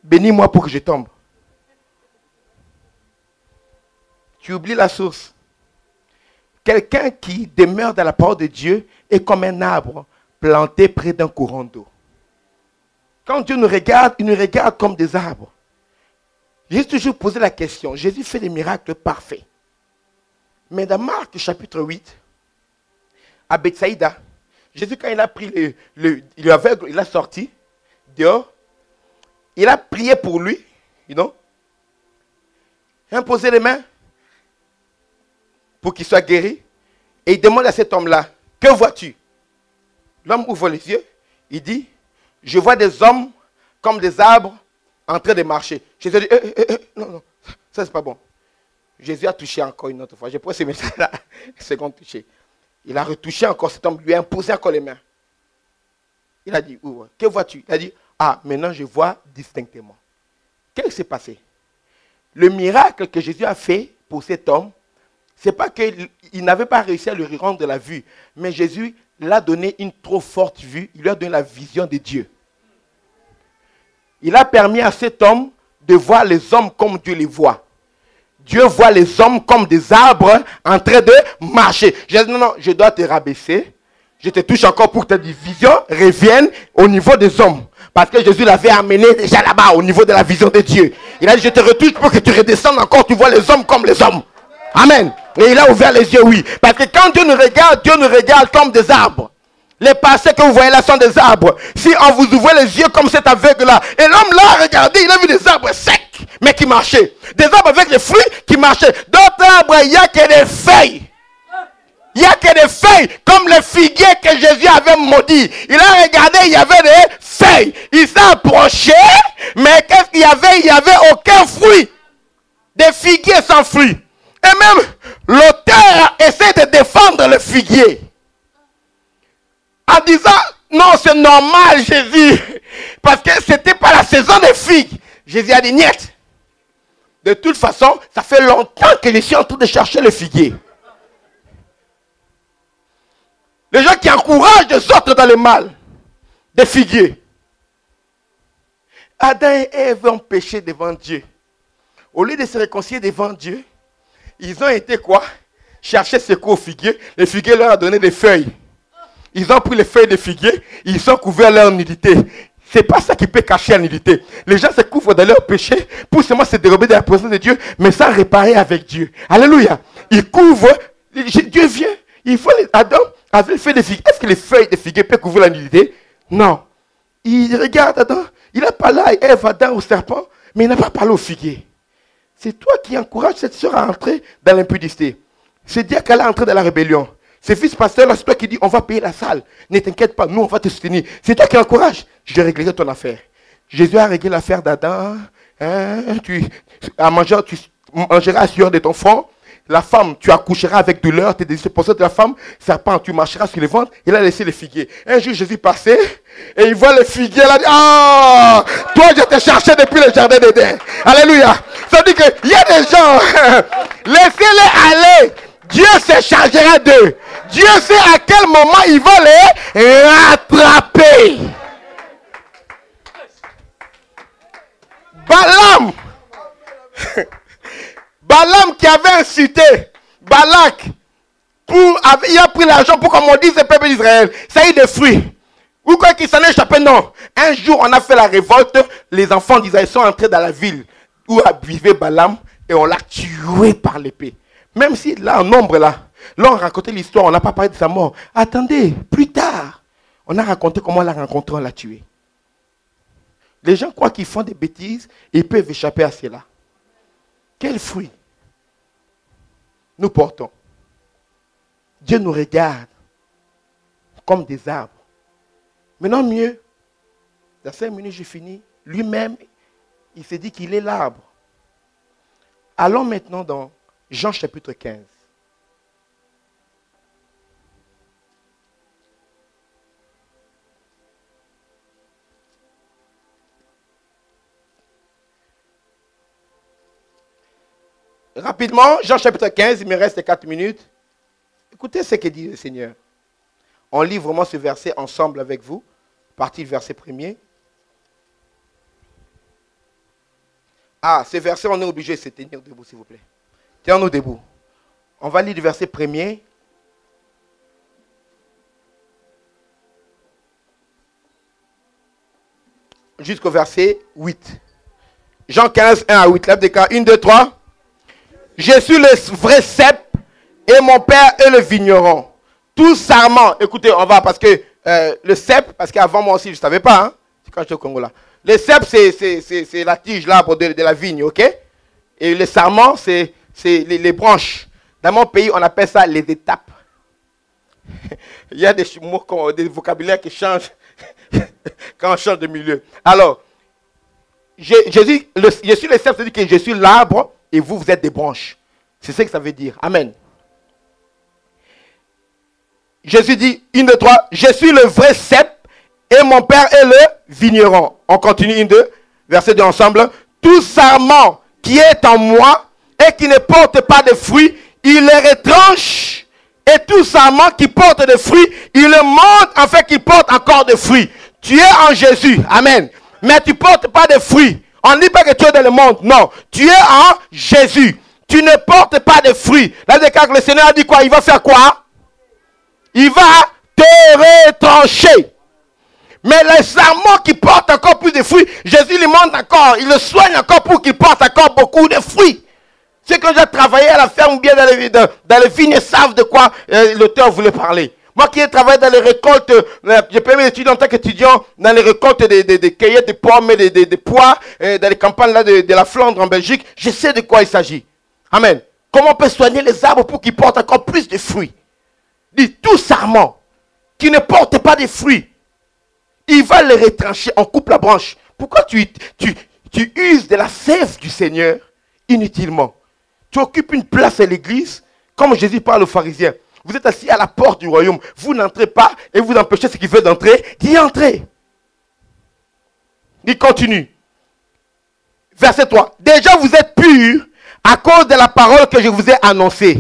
bénis-moi pour que je tombe. Tu oublies la source. Quelqu'un qui demeure dans la parole de Dieu est comme un arbre planté près d'un courant d'eau. Quand Dieu nous regarde, il nous regarde comme des arbres. J'ai toujours posé la question. Jésus fait des miracles parfaits. Mais dans Marc chapitre 8, à Bethsaïda, Jésus, quand il a pris l'aveugle, il a sorti dehors. Il a prié pour lui. Il a imposé les mains pour qu'il soit guéri. Et il demande à cet homme-là, que vois-tu? L'homme ouvre les yeux. Il dit, je vois des hommes comme des arbres en train de marcher. Jésus a dit, non, non, ça c'est pas bon. Jésus a touché encore une autre fois. J'ai pris ce message-là, second touché. Il a retouché encore cet homme, lui a imposé encore les mains. Il a dit, ouvre. Que vois-tu? Il a dit, ah, maintenant je vois distinctement. Qu'est-ce qui s'est passé? Le miracle que Jésus a fait pour cet homme, ce n'est pas qu'il n'avait pas réussi à lui rendre de la vue, mais Jésus l'a donné une trop forte vue, il lui a donné la vision de Dieu. Il a permis à cet homme de voir les hommes comme Dieu les voit. Dieu voit les hommes comme des arbres en train de marcher. Je dis, non, non, je dois te rabaisser. Je te touche encore pour que ta vision revienne au niveau des hommes. Parce que Jésus l'avait amené déjà là-bas, au niveau de la vision de Dieu. Il a dit, je te retouche pour que tu redescendes encore, tu vois les hommes comme les hommes. Amen. Et il a ouvert les yeux, oui. Parce que quand Dieu nous regarde comme des arbres. Les passés que vous voyez là sont des arbres. Si on vous ouvre les yeux comme cet aveugle-là, et l'homme là, regardez, il a vu des arbres secs, mais qui marchaient. Des arbres avec des fruits qui marchaient. D'autres arbres, il n'y a que des feuilles. Il n'y a que des feuilles, comme le figuier que Jésus avait maudit. Il a regardé, il y avait des feuilles. Il s'est approché, mais qu'est-ce qu'il y avait? Il n'y avait aucun fruit. Des figuiers sans fruit. Et même l'auteur essaie de défendre le figuier. En disant, non, c'est normal, Jésus. Parce que ce n'était pas la saison des figues. Jésus a dit, niet. De toute façon, ça fait longtemps que je suis en train de chercher le figuier. Les gens qui encouragent les autres dans le mal. Des figuiers. Adam et Ève ont péché devant Dieu. Au lieu de se réconcilier devant Dieu, ils ont été quoi? Chercher secours au figuier. Le figuier leur a donné des feuilles. Ils ont pris les feuilles de figuier. Ils ont couvert leur nudité. Ce n'est pas ça qui peut cacher la nudité. Les gens se couvrent dans leur péché pour seulement se dérober de la présence de Dieu, mais sans réparer avec Dieu. Alléluia. Ils couvrent. Dieu vient. Il faut Adam avait les feuilles de figuier. Est-ce que les feuilles de figuier peuvent couvrir la nudité? Non. Il regarde Adam. Il n'a pas là Ève, Adam au serpent, mais il n'a pas parlé au figuier. C'est toi qui encourages cette soeur à entrer dans l'impudicité. C'est dire qu'elle est entrée dans la rébellion. Ce fils pasteur, là, c'est toi qui dis, on va payer la salle. Ne t'inquiète pas, nous, on va te soutenir. C'est toi qui encourages. Je réglerai ton affaire. Jésus a réglé l'affaire d'Adam. Hein, tu mangeras à sueur de ton front. La femme, tu accoucheras avec douleur. Tes désirs pour de la femme. Serpent, tu marcheras sur le ventre. Il a laissé les figuiers. Un jour, Jésus passait et il voit les figuiers. Il a dit, ah, toi, je t'ai cherché depuis le jardin d'Éden. Alléluia. Ça veut dire qu'il y a des gens, laissez-les aller. Dieu se chargera d'eux. Dieu sait à quel moment il va les rattraper. Balaam qui avait incité Balak, il a pris l'argent pour qu'on maudisse le peuple d'Israël. Ça a eu des fruits. Ou quoi qu'il s'en est échappé, non. Un jour, on a fait la révolte. Les enfants d'Israël sont entrés dans la ville où vivait Balaam et on l'a tué par l'épée. Même si là, en nombre, là on racontait l'histoire, on n'a pas parlé de sa mort. Attendez, plus tard, on a raconté comment on l'a rencontré, on l'a tué. Les gens croient qu'ils font des bêtises et ils peuvent échapper à cela. Quel fruit nous portons? Dieu nous regarde comme des arbres. Maintenant, mieux, dans 5 minutes, j'ai fini. Lui-même, il s'est dit qu'il est l'arbre. Allons maintenant dans Jean chapitre 15. Rapidement, Jean chapitre 15, il me reste 4 minutes. Écoutez ce que dit le Seigneur. On lit vraiment ce verset ensemble avec vous. Partie du verset 1er. Ah, ce verset, on est obligé de se tenir debout, s'il vous plaît. Tenons-nous debout. On va lire du verset 1er. Jusqu'au verset 8. Jean 15, 1 à 8. Lève des cas. 1, 2, 3. Je suis le vrai cep et mon père est le vigneron. Tout sarment. Écoutez, on va parce que le cep, parce qu'avant moi aussi, je ne savais pas. Hein, c'est quand j'étais au Congo là. Le cep, c'est la tige, l'arbre de la vigne, ok? Et le sarment, c'est les branches. Dans mon pays, on appelle ça les étapes. Il y a des mots, des vocabulaires qui changent Quand on change de milieu. Alors, Jésus, je suis le cep, ça dit que je suis l'arbre et vous, vous êtes des branches. C'est ce que ça veut dire. Amen. Jésus dit, 1, 2, 3, je suis le vrai cep et mon père est le vigneron. On continue, 1, 2, verset 2 ensemble. Tout sarment qui est en moi et qui ne porte pas de fruits, il le retranche. Et tout sarment qui porte des fruits, il le monte afin qu'il porte encore des fruits. Tu es en Jésus. Amen. Mais tu ne portes pas de fruits. On ne dit pas que tu es dans le monde. Non. Tu es en Jésus. Tu ne portes pas de fruits. Là, le Seigneur a dit quoi? Il va faire quoi? Il va te retrancher. Mais les sarments qui portent encore plus de fruits, Jésus lui montre encore. Il le soigne encore pour qu'il porte encore beaucoup de fruits. Ceux qui ont déjà travaillé à la ferme ou bien dans les vignes savent de quoi l'auteur voulait parler. Moi qui ai travaillé dans les récoltes, j'ai permis d'étudier en tant qu'étudiant dans les récoltes des cueillettes de pommes et des pois, dans les campagnes là de la Flandre en Belgique, je sais de quoi il s'agit. Amen. Comment on peut soigner les arbres pour qu'ils portent encore plus de fruits? Dit tout sarment qui ne porte pas de fruits, il va les retrancher, on coupe la branche. Pourquoi tu uses de la sève du Seigneur inutilement? Tu occupes une place à l'église, comme Jésus parle aux pharisiens. Vous êtes assis à la porte du royaume. Vous n'entrez pas et vous empêchez ceux qui veulent d'entrer d'y entrer. Il continue. Verset 3. Déjà vous êtes purs à cause de la parole que je vous ai annoncée.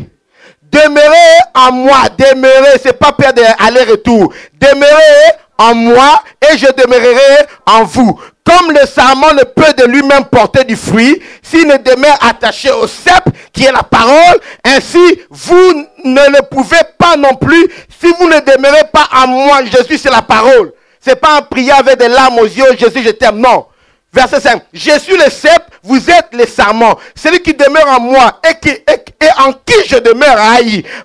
Demeurez en moi. Demeurez, c'est pas perdre aller-retour. Demeurez en moi et je demeurerai en vous. Comme le sarment ne peut de lui-même porter du fruit, s'il ne demeure attaché au cep, qui est la parole, ainsi vous ne le pouvez pas non plus si vous ne demeurez pas en moi. Jésus, c'est la parole. C'est pas en priant avec des larmes aux yeux, Jésus, je t'aime. Non. Verset 5. Je suis le cep, vous êtes les sarments. Celui qui demeure en moi et en qui je demeure,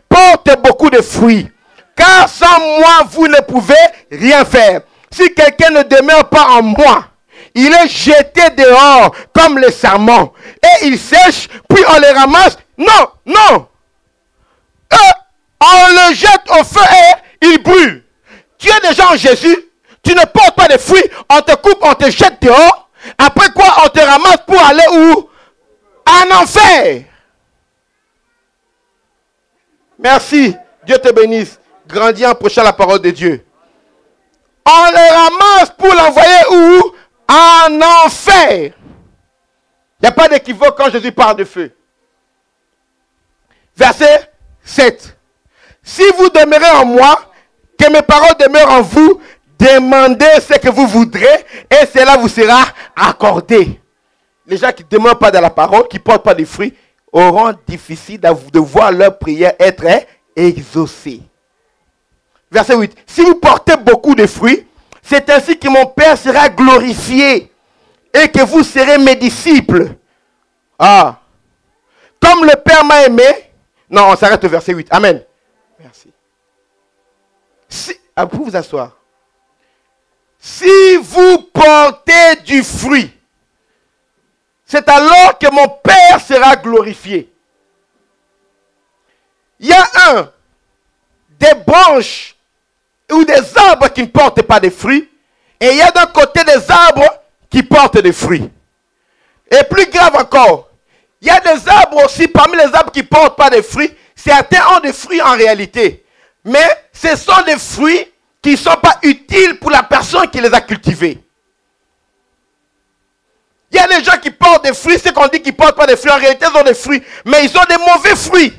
porte beaucoup de fruits. Car sans moi, vous ne pouvez rien faire. Si quelqu'un ne demeure pas en moi, il est jeté dehors comme les sarments. Et il sèche, puis on les ramasse. Non, non. On le jette au feu et il brûle. Tu es déjà en Jésus. Tu ne portes pas de fruits. On te coupe, on te jette dehors. Après quoi, on te ramasse pour aller où? En enfer. Merci. Dieu te bénisse. Grandis en prêchant la parole de Dieu. On le ramasse pour l'envoyer où? En enfer. Il n'y a pas d'équivoque quand Jésus parle de feu. Verset 7. Si vous demeurez en moi, que mes paroles demeurent en vous, demandez ce que vous voudrez et cela vous sera accordé. Les gens qui ne demeurent pas dans la parole, qui ne portent pas de fruits, auront difficile de voir leur prière être exaucée. Verset 8. Si vous portez beaucoup de fruits, c'est ainsi que mon Père sera glorifié et que vous serez mes disciples. Ah. Comme le Père m'a aimé. Non, on s'arrête au verset 8. Amen. Merci. Vous pouvez vous asseoir. Si vous portez du fruit, c'est alors que mon Père sera glorifié. Il y a des branches ou des arbres qui ne portent pas de fruits, et il y a d'un côté des arbres qui portent des fruits. Et plus grave encore, il y a des arbres aussi, parmi les arbres qui ne portent pas de fruits, certains ont des fruits en réalité. Mais ce sont des fruits qui ne sont pas utiles pour la personne qui les a cultivés. Il y a des gens qui portent des fruits, ceux qu'on dit qu'ils ne portent pas de fruits, en réalité ils ont des fruits, mais ils ont des mauvais fruits.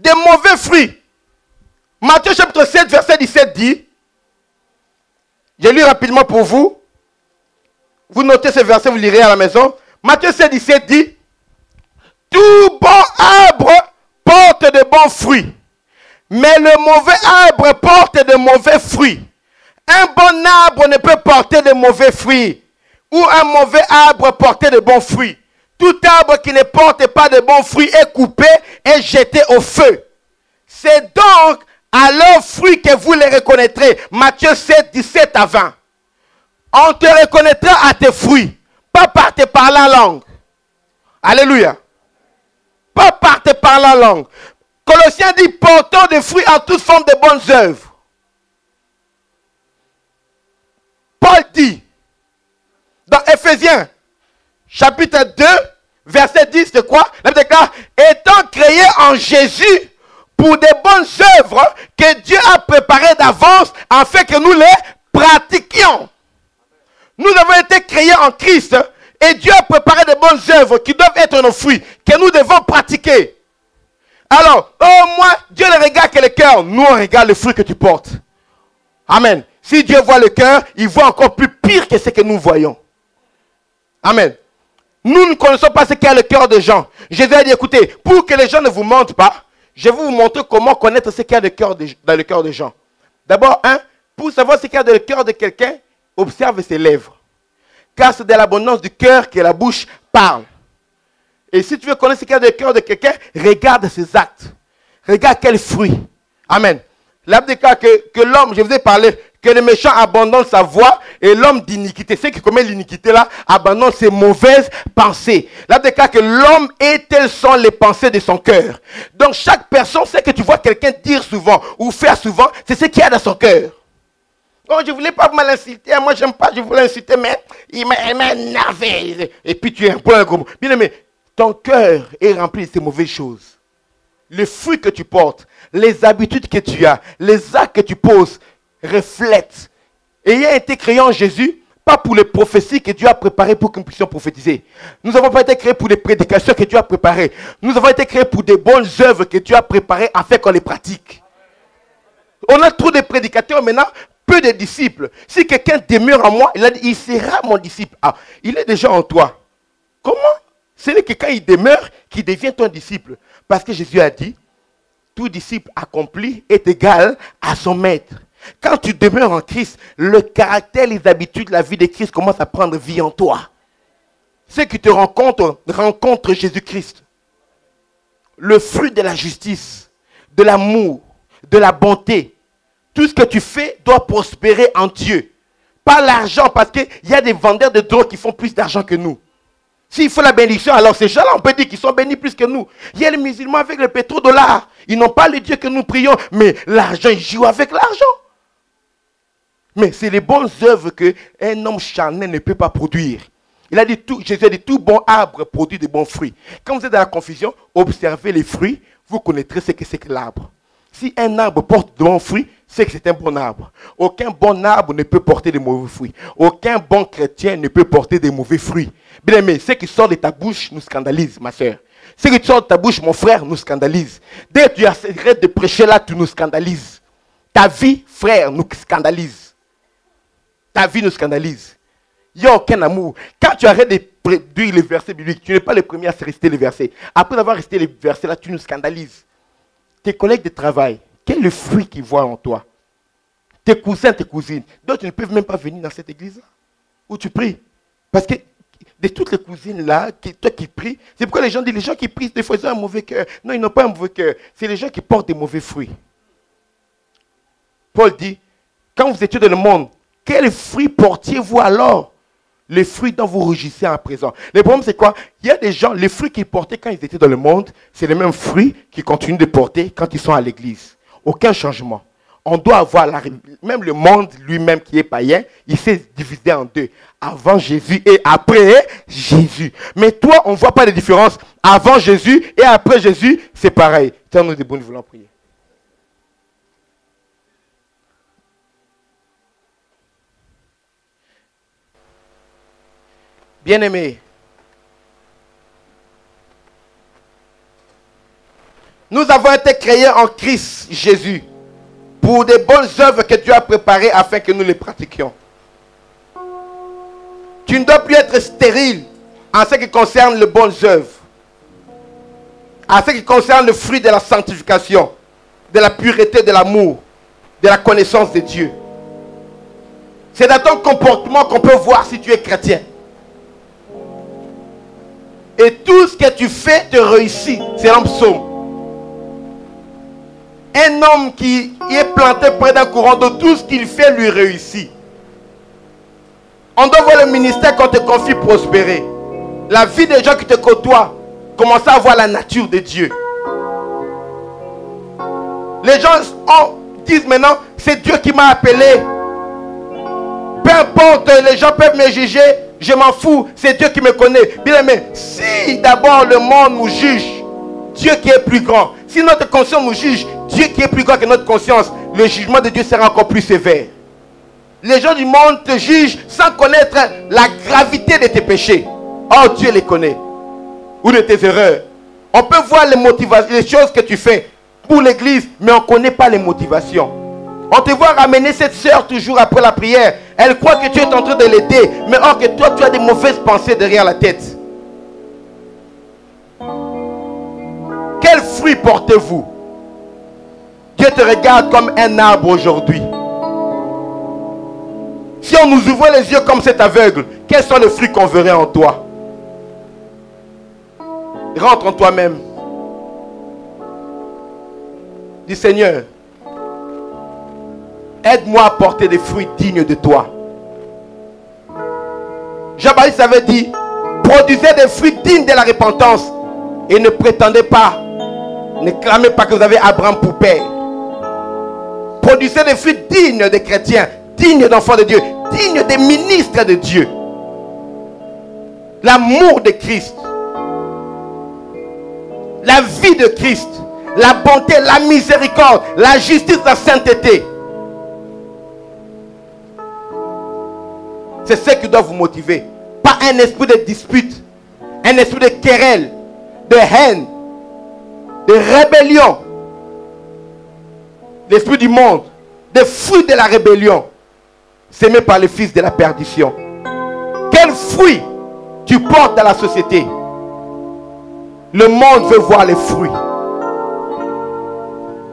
Des mauvais fruits. Matthieu chapitre 7, verset 17 dit, je lis rapidement pour vous, vous notez ce verset, vous lirez à la maison. Matthieu 7, 17 dit, tout bon arbre porte de bons fruits, mais le mauvais arbre porte de mauvais fruits. Un bon arbre ne peut porter de mauvais fruits, ou un mauvais arbre porter de bons fruits. Tout arbre qui ne porte pas de bons fruits est coupé et jeté au feu. C'est donc à leurs fruits que vous les reconnaîtrez. Matthieu 7, 17 à 20. On te reconnaîtra à tes fruits, pas par tes parler en langue. Alléluia. Pas par tes parler en langue. Colossiens dit, portons des fruits en toute forme de bonnes œuvres. Paul dit, dans Éphésiens, chapitre 2, verset 10, c'est quoi? La Bible déclare, étant créés en Jésus pour des bonnes œuvres que Dieu a préparées d'avance afin que nous les pratiquions. Nous avons été créés en Christ et Dieu a préparé des bonnes œuvres qui doivent être nos fruits, que nous devons pratiquer. Alors, oh moi, Dieu ne regarde que le cœur, nous on regarde le fruit que tu portes. Amen. Si Dieu voit le cœur, il voit encore plus pire que ce que nous voyons. Amen. Nous ne connaissons pas ce qu'est le cœur des gens. Jésus a dit, écoutez, pour que les gens ne vous mentent pas, je vais vous montrer comment connaître ce qu'il y a dans le cœur des gens. D'abord, pour savoir ce qu'il y a dans le cœur de quelqu'un, observe ses lèvres. Car c'est de l'abondance du cœur que la bouche parle. Et si tu veux connaître ce qu'il y a dans le cœur de quelqu'un, regarde ses actes. Regarde quels fruits. Amen. La Bible déclare que l'homme, je vous ai parlé, que le méchant abandonne sa voie et l'homme d'iniquité, ceux qui commettent l'iniquité là, abandonne ses mauvaises pensées. La Bible déclare que l'homme et telles sont les pensées de son cœur. Donc chaque personne, c'est que tu vois quelqu'un dire souvent ou faire souvent, c'est ce qu'il y a dans son cœur. Oh, je ne voulais pas mal insulter, moi j'aime pas, je voulais insulter, mais il m'a énervé. Et puis tu es un peu un gros. Bien aimé, ton cœur est rempli de ces mauvaises choses. Les fruits que tu portes, les habitudes que tu as, les actes que tu poses, reflètent. Ayant été créé en Jésus, pas pour les prophéties que Dieu a préparées pour que nous puissions prophétiser. Nous n'avons pas été créés pour les prédications que Dieu a préparées. Nous avons été créés pour des bonnes œuvres que Dieu a préparées afin qu'on les pratique. On a trop de prédicateurs maintenant, peu de disciples. Si quelqu'un demeure en moi, il a dit, il sera mon disciple. Ah, il est déjà en toi. Comment? Ce n'est que quand il demeure qu'il devient ton disciple. Parce que Jésus a dit, tout disciple accompli est égal à son maître. Quand tu demeures en Christ, le caractère, les habitudes, la vie de Christ commence à prendre vie en toi. Ceux qui te rencontrent Jésus-Christ. Le fruit de la justice, de l'amour, de la bonté. Tout ce que tu fais doit prospérer en Dieu. Pas l'argent, parce qu'il y a des vendeurs de drogue qui font plus d'argent que nous. S'il faut la bénédiction, alors ces gens-là, on peut dire qu'ils sont bénis plus que nous. Il y a les musulmans avec le pétrodollar. Ils n'ont pas le Dieu que nous prions, mais l'argent, ils jouent avec l'argent. Mais c'est les bonnes œuvres qu'un homme charnel ne peut pas produire. Il a dit, Jésus a dit, tout bon arbre produit de bons fruits. Quand vous êtes dans la confusion, observez les fruits, vous connaîtrez ce que c'est que l'arbre. Si un arbre porte de bons fruits, c'est que c'est un bon arbre. Aucun bon arbre ne peut porter de mauvais fruits. Aucun bon chrétien ne peut porter de mauvais fruits. Bien aimé, ce qui sort de ta bouche nous scandalise, ma soeur. Ce qui sort de ta bouche, mon frère, nous scandalise. Dès que tu arrêtes de prêcher là, tu nous scandalises. Ta vie, frère, nous scandalise. Ta vie nous scandalise. Il n'y a aucun amour. Quand tu arrêtes de prédire les versets bibliques, tu n'es pas le premier à réciter les versets. Après avoir récité les versets là, tu nous scandalises. Tes collègues de travail, quel est le fruit qu'ils voient en toi? Tes cousins, tes cousines, d'autres ne peuvent même pas venir dans cette église-là où tu pries. Parce que de toutes les cousines-là, toi qui pries, c'est pourquoi les gens disent, les gens qui prient, des fois ils ont un mauvais cœur. Non, ils n'ont pas un mauvais cœur. C'est les gens qui portent des mauvais fruits. Paul dit, quand vous étiez dans le monde, quels fruits portiez-vous alors? Les fruits dont vous rougissez à présent. Le problème, c'est quoi? Il y a des gens, les fruits qu'ils portaient quand ils étaient dans le monde, c'est les mêmes fruits qu'ils continuent de porter quand ils sont à l'église. Aucun changement. On doit avoir, même le monde lui-même qui est païen, il s'est divisé en deux. Avant Jésus et après Jésus. Mais toi, on ne voit pas de différence. Avant Jésus et après Jésus, c'est pareil. Tiens-nous des bonnes, nous voulons prier. Bien-aimés, nous avons été créés en Christ Jésus pour des bonnes œuvres que Dieu a préparées afin que nous les pratiquions. Tu ne dois plus être stérile en ce qui concerne les bonnes œuvres, en ce qui concerne le fruit de la sanctification, de la pureté, de l'amour, de la connaissance de Dieu. C'est dans ton comportement qu'on peut voir si tu es chrétien. Et tout ce que tu fais te réussit. C'est un psaume. Un homme qui est planté près d'un courant d'eau, tout ce qu'il fait lui réussit. On doit voir le ministère qu'on te confie prospérer. La vie des gens qui te côtoient, commencer à voir la nature de Dieu. Les gens disent maintenant, c'est Dieu qui m'a appelé. Peu importe, les gens peuvent me juger, je m'en fous, c'est Dieu qui me connaît. Bien aimé, si d'abord le monde nous juge, Dieu qui est plus grand, si notre conscience nous juge, Dieu qui est plus grand que notre conscience, le jugement de Dieu sera encore plus sévère. Les gens du monde te jugent sans connaître la gravité de tes péchés. Oh, Dieu les connaît. Ou de tes erreurs. On peut voir les motivations, les choses que tu fais pour l'église, mais on ne connaît pas les motivations. On te voit ramener cette sœur toujours après la prière. Elle croit que tu es en train de l'aider, mais or que toi, tu as des mauvaises pensées derrière la tête. Quel fruit portez-vous? Dieu te regarde comme un arbre aujourd'hui. Si on nous ouvrait les yeux comme cet aveugle, quels sont les fruits qu'on verrait en toi? Rentre en toi-même. Dis Seigneur, aide-moi à porter des fruits dignes de toi. Jean-Baptiste avait dit, produisez des fruits dignes de la repentance et ne prétendez pas, ne clamez pas que vous avez Abraham pour père. Produisez des fruits dignes des chrétiens, dignes d'enfants de Dieu, dignes des ministres de Dieu. L'amour de Christ, la vie de Christ, la bonté, la miséricorde, la justice, la sainteté. C'est ce qui doit vous motiver. Pas un esprit de dispute, un esprit de querelle, de haine, de rébellion. L'esprit du monde, des fruits de la rébellion, s'aimer par les fils de la perdition. Quel fruit tu portes dans la société? Le monde veut voir les fruits.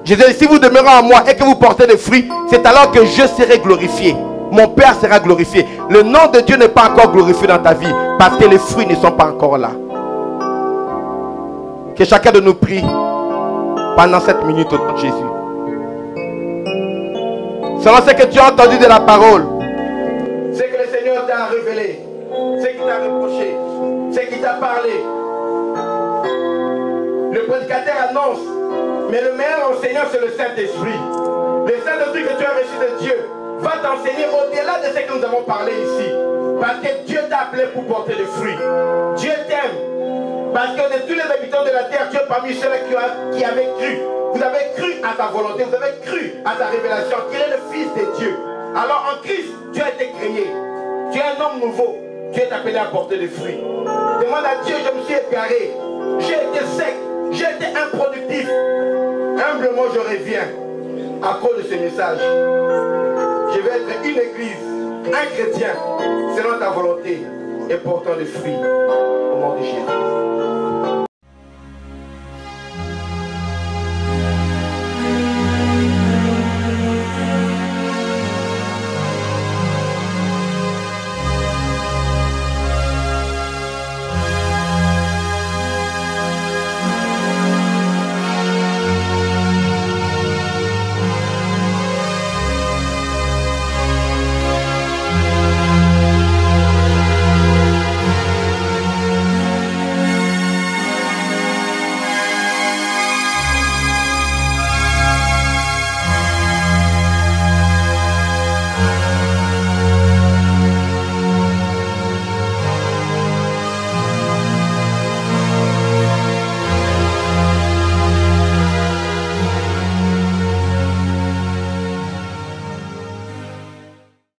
Je dis, si vous demeurez en moi et que vous portez des fruits, c'est alors que je serai glorifié. Mon Père sera glorifié. Le nom de Dieu n'est pas encore glorifié dans ta vie parce que les fruits ne sont pas encore là. Que chacun de nous prie pendant cette minute au nom de Jésus. Selon ce que tu as entendu de la parole, ce que le Seigneur t'a révélé, ce qu'il t'a reproché, ce qu'il t'a parlé. Le prédicateur annonce, mais le meilleur enseignant c'est le Saint-Esprit. Le Saint-Esprit que tu as reçu de Dieu va t'enseigner au-delà de ce que nous avons parlé ici. Parce que Dieu t'a appelé pour porter des fruits. Dieu t'aime. Parce que de tous les habitants de la terre, Dieu parmi ceux-là qui avaient cru. Vous avez cru à sa volonté, vous avez cru à sa révélation, qu'il est le Fils de Dieu. Alors en Christ, tu as été créé. Tu es un homme nouveau. Tu es appelé à porter des fruits. Demande à Dieu, je me suis égaré. J'ai été sec. J'ai été improductif. Humblement, je reviens à cause de ce message. Je vais être une église, un chrétien, selon ta volonté et portant des fruits au nom de Jésus.